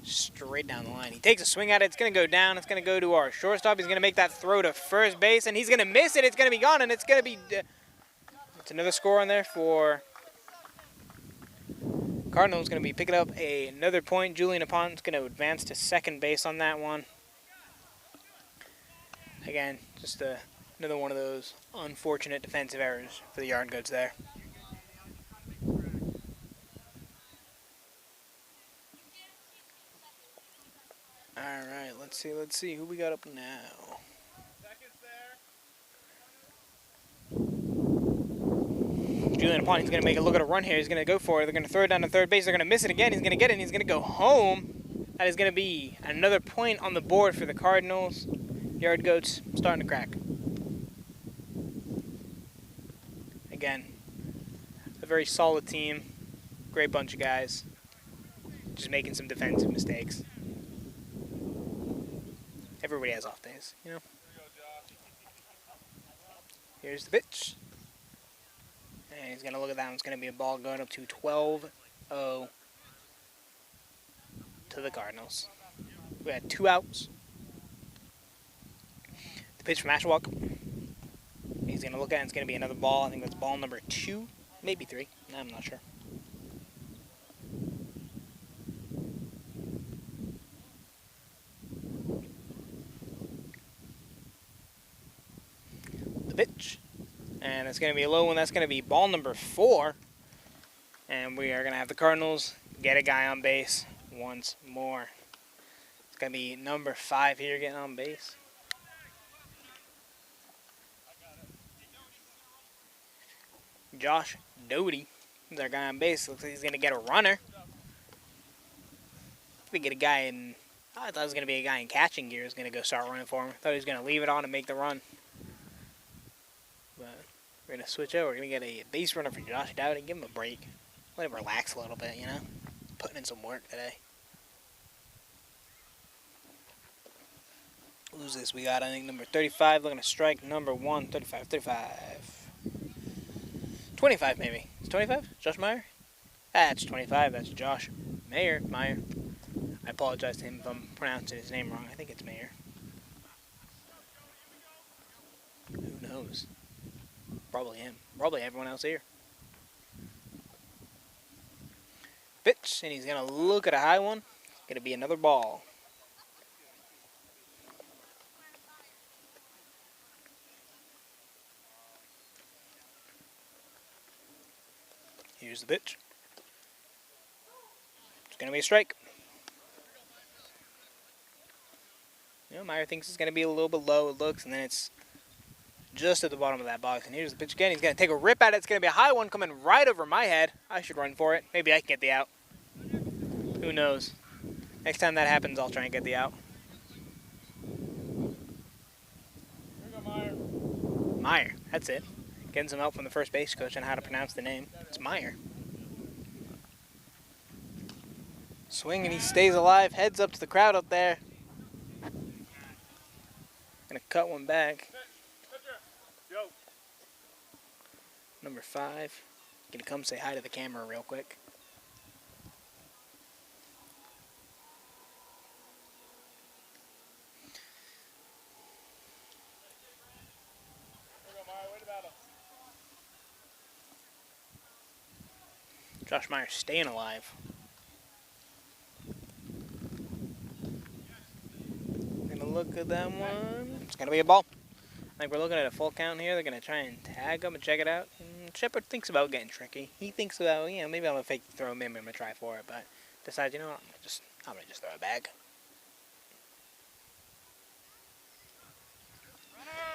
straight down the line. He takes a swing at it. It's going to go down. It's going to go to our shortstop. He's going to make that throw to first base. And he's going to miss it. It's going to be gone. And it's going to be... It's another score on there for Cardinals. Going to be picking up another point. Julian Aponte's going to advance to second base on that one. Again, just another one of those unfortunate defensive errors for the Yardgoats there. All right, let's see who we got up now. Julian Aponte, he's going to make a look at a run here. He's going to go for it. They're going to throw it down to third base. They're going to miss it again. He's going to get it, and he's going to go home. That is going to be another point on the board for the Cardinals. Yardgoats starting to crack. Again, a very solid team. Great bunch of guys. Just making some defensive mistakes. Everybody has off days, you know. Here's the pitch. And he's going to look at that one. It's going to be a ball going up to 12-0 to the Cardinals. We had 2 outs. The pitch from Ashwalk. He's going to look at it, and it's going to be another ball. I think that's ball number 2, maybe 3. I'm not sure. The pitch. And it's going to be a low one. That's going to be ball number 4. And we are going to have the Cardinals get a guy on base once more. It's going to be number 5 here getting on base. Josh Doty is our guy on base. Looks like he's going to get a runner. If we get a guy in... I thought it was going to be a guy in catching gear who's going to go start running for him. I thought he was going to leave it on and make the run. But we're going to switch over. We're going to get a base runner for Josh Dowdy. Give him a break. Let him relax a little bit, you know. Putting in some work today. Who's this? We got, I think, number 35 looking to strike. Number 1, 35. 25, maybe. It's 25? Josh Meyer? That's 25. That's Josh Meyer. I apologize to him if I'm pronouncing his name wrong. I think it's Meyer. Who knows? Probably him. Probably everyone else here. Pitch, and he's going to look at a high one. Going to be another ball. Here's the pitch. It's going to be a strike. You know, Meyer thinks it's going to be a little bit low. It looks, and then it's just at the bottom of that box. And here's the pitch again. He's going to take a rip at it. It's going to be a high one coming right over my head. I should run for it. Maybe I can get the out. Who knows? Next time that happens, I'll try and get the out. Meyer, that's it. Getting some help from the first base coach on how to pronounce the name. It's Meyer. Swing and he stays alive. Heads up to the crowd up there. Gonna cut one back. Number 5. Gonna come say hi to the camera real quick. Josh Meyer staying alive. Gonna look at that one. It's gonna be a ball. I think we're looking at a full count here. They're gonna try and tag him and check it out. And Shepard thinks about getting tricky. He thinks about, you know, maybe I'm gonna fake the throw, maybe I'm gonna try for it, but decides, you know what, I'm gonna just throw it back.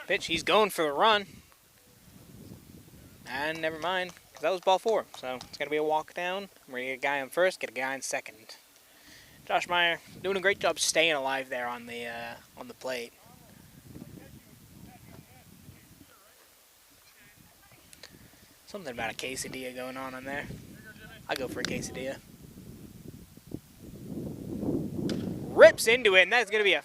Pitch, he's going for the run. And never mind, because that was ball 4. So it's going to be a walk down. We're going to get a guy on first, get a guy on second. Josh Meyer doing a great job staying alive there on the plate. Something about a quesadilla going on there. I go for a quesadilla. Rips into it, and that's going to be a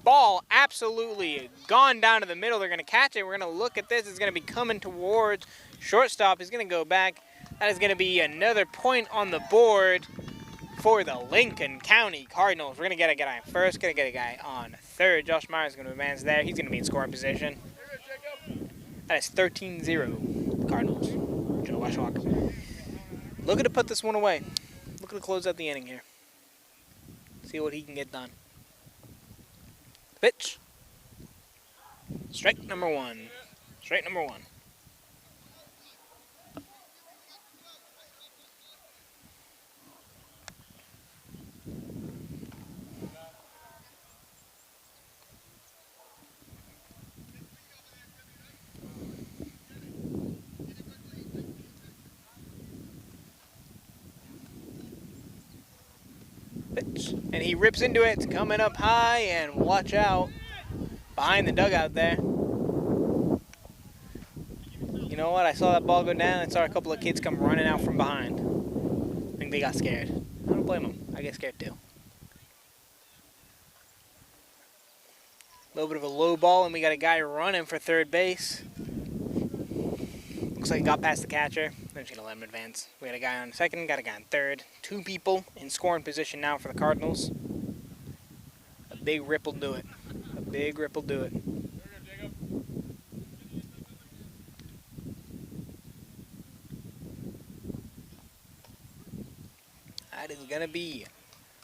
ball absolutely gone down to the middle. They're going to catch it. We're going to look at this. It's going to be coming towards shortstop. He's going to go back. That is going to be another point on the board for the Lincoln County Cardinals. We're going to get a guy on first, going to get a guy on third. Josh Meyer is going to advance there. He's going to be in scoring position. That is 13-0 Cardinals. Joe Washlock looking to put this one away. Looking to close out the inning here. See what he can get done. Pitch. Strike number 1. Strike number 1. Pitch. And he rips into it. It's coming up high, and watch out behind the dugout there. You know what? I saw that ball go down and saw a couple of kids come running out from behind. I think they got scared. I don't blame them. I get scared too. A little bit of a low ball, and we got a guy running for third base. Looks like he got past the catcher. I'm just going to let him advance. We got a guy on second, got a guy on third. 2 people in scoring position now for the Cardinals. A big rip will do it. A big rip will do it. That is going to be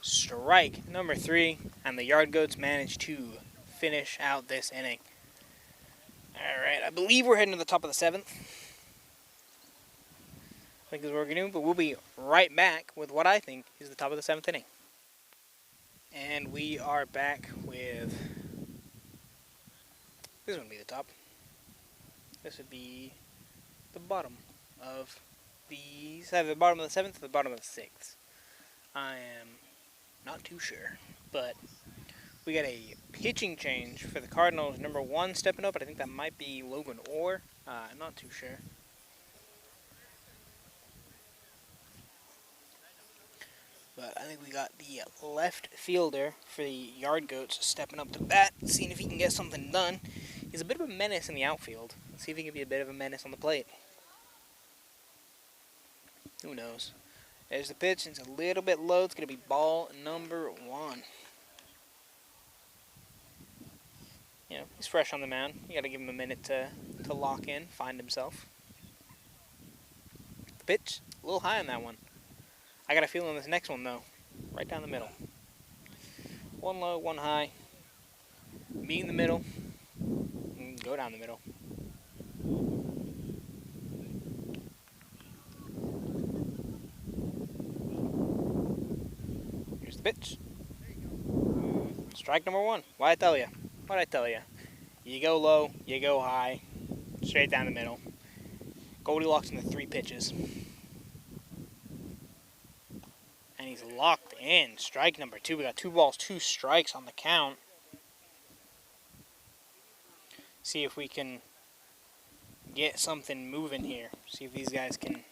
strike number 3, and the Yardgoats managed to finish out this inning. All right, I believe we're heading to the top of the 7th. I think is what we're going to do, but we'll be right back with what I think is the top of the 7th inning. And we are back with, this would be the top. This would be the bottom of the, the bottom of the 7th or the bottom of the 6th. I am not too sure, but we got a pitching change for the Cardinals. Number 1 stepping up, but I think that might be Logan Orr. I'm not too sure. But I think we got the left fielder for the Yardgoats stepping up to bat, seeing if he can get something done. He's a bit of a menace in the outfield. Let's see if he can be a bit of a menace on the plate. Who knows? There's the pitch. It's a little bit low. It's going to be ball number 1. You know, he's fresh on the mound. You got to give him a minute to lock in, find himself. The pitch, a little high on that one. I got a feeling this next one, though, right down the middle. 1 low, 1 high. Meet in the middle. And go down the middle. Here's the pitch. Strike number 1. What'd I tell you? What'd I tell you? You go low, you go high, straight down the middle. Goldilocks in the 3 pitches. And he's locked in. Strike number 2. We got 2 balls, 2 strikes on the count. See if we can get something moving here. See if these guys can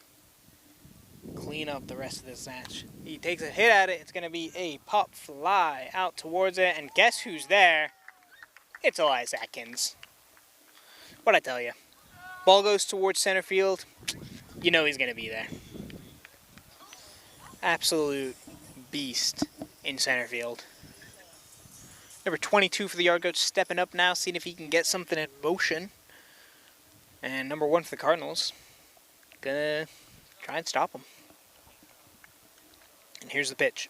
clean up the rest of this match. He takes a hit at it. It's going to be a pop fly out towards it. And guess who's there? It's Elias Atkins. What'd I tell you? Ball goes towards center field. You know he's going to be there. Absolute beast in center field. Number 22 for the Yardgoats stepping up now, seeing if he can get something in motion. And number 1 for the Cardinals. Gonna try and stop him. And here's the pitch.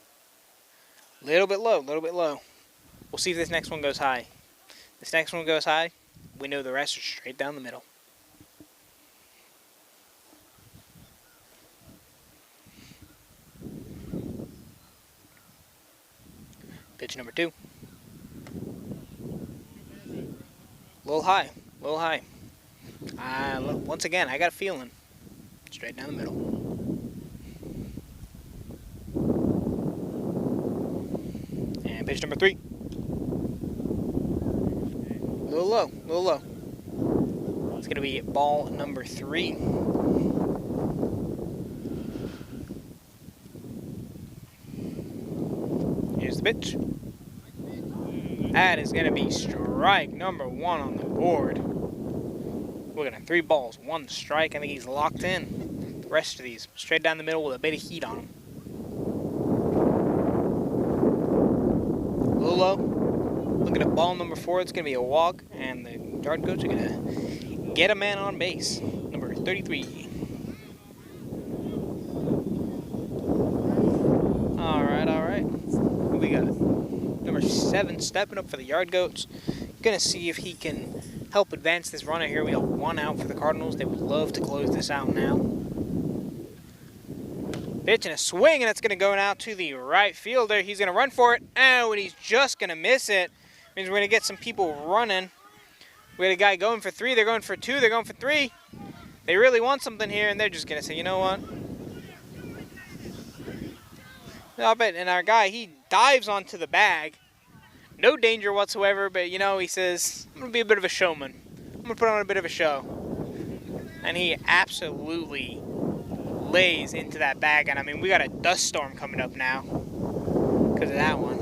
Little bit low, little bit low. We'll see if this next one goes high. This next one goes high. We know the rest are straight down the middle. Pitch number 2. Little high, little high. Look, once again, I got a feeling. Straight down the middle. And pitch number 3. Little low, little low. It's going to be ball number 3. Here's the pitch. That is going to be strike number 1 on the board. We're going to 3 balls, 1 strike. I think he's locked in. The rest of these straight down the middle with a bit of heat on them. A little low. Looking at ball number 4. It's going to be a walk. And the Yardgoats are going to get a man on base. Number 33. All right, all right. Who we got? Number 7 stepping up for the Yardgoats. Gonna see if he can help advance this runner here. We got 1 out for the Cardinals. They would love to close this out now. Pitch and a swing, and it's gonna go out to the right fielder. He's gonna run for it. Oh, and he's just gonna miss it. Means we're gonna get some people running. We got a guy going for 3. They're going for 2. They're going for 3. They really want something here, and they're just gonna say, you know what? Stop it. And our guy, he dives onto the bag. No danger whatsoever, but you know, he says, I'm going to be a bit of a showman. I'm going to put on a bit of a show. And he absolutely lays into that bag. And I mean, we got a dust storm coming up now because of that one.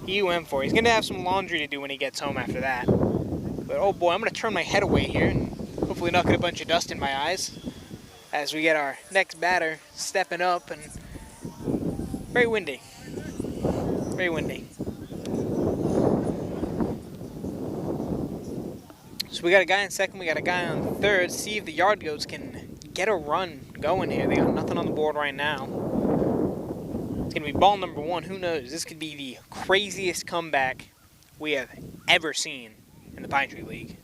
He went for it. He's going to have some laundry to do when he gets home after that. But oh boy, I'm going to turn my head away here and hopefully not get a bunch of dust in my eyes as we get our next batter stepping up. And very windy. Very windy. So we got a guy in second, we got a guy on third. See if the Yardgoats can get a run going here. They got nothing on the board right now. It's going to be ball number 1. Who knows? This could be the craziest comeback we have ever seen in the Pine Tree League.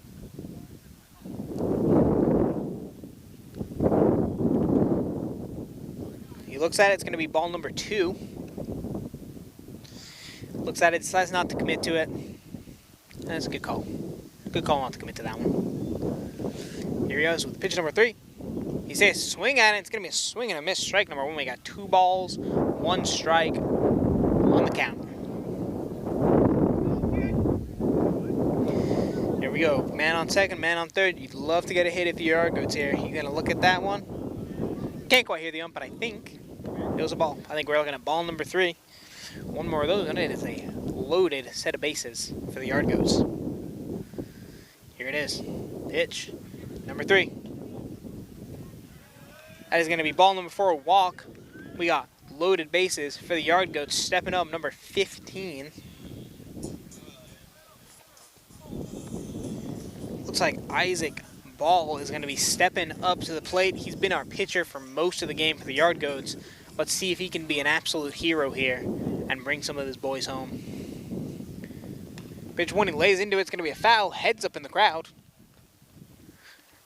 He looks at it, it's going to be ball number 2. Looks at it, decides not to commit to it. That's a good call. Good call not to commit to that one. Here he goes with pitch number 3. He says swing at it, it's going to be a swing and a miss. Strike number 1. We got 2 balls, 1 strike on the count. Here we go. Man on second, man on third. You'd love to get a hit if your Yardgoats here. You're going to look at that one. Can't quite hear the ump, but I think it was a ball. I think we're looking at ball number 3. 1 more of those, and it is a loaded set of bases for the Yardgoats. Here it is. Pitch number 3. That is going to be ball number 4, a walk. We got loaded bases for the Yardgoats. Stepping up, number 15. Looks like Isaac Ball is going to be stepping up to the plate. He's been our pitcher for most of the game for the Yardgoats. Let's see if he can be an absolute hero here and bring some of his boys home. Pitch 1, he lays into it. It's going to be a foul. Heads up in the crowd.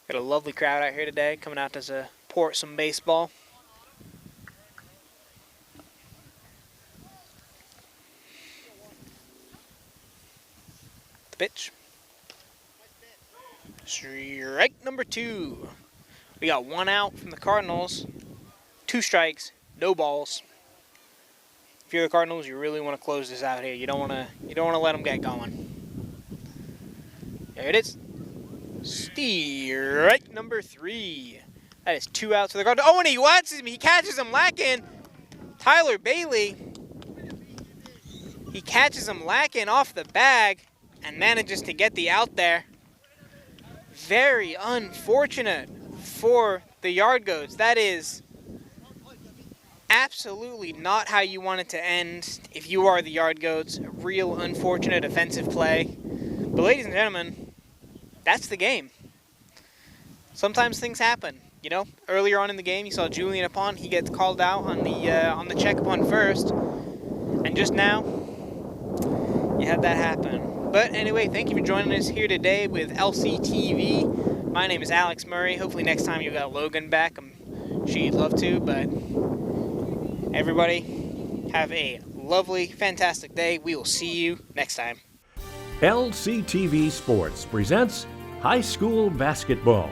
Got a lovely crowd out here today coming out to support some baseball. pitch. Strike number 2. We got 1 out from the Cardinals. 2 strikes, no balls. If you're the Cardinals, you really want to close this out here. You don't want to let them get going. There it is. Strike number 3. That is 2 outs for the Cardinals. Oh, and he watches him. He catches him lacking. Tyler Bailey. He catches him lacking off the bag and manages to get the out there. Very unfortunate for the Yardgoats. That is absolutely not how you want it to end if you are the Yardgoats. A real unfortunate offensive play. But ladies and gentlemen, that's the game. Sometimes things happen. You know, earlier on in the game, you saw Julian Apon. He gets called out on the check upon first. And just now, you had that happen. But anyway, thank you for joining us here today with LCTV. My name is Alex Murray. Hopefully next time you got Logan back. I'm sure you'd love to, but everybody have a lovely, fantastic day. We will see you next time. LCTV Sports presents high school basketball.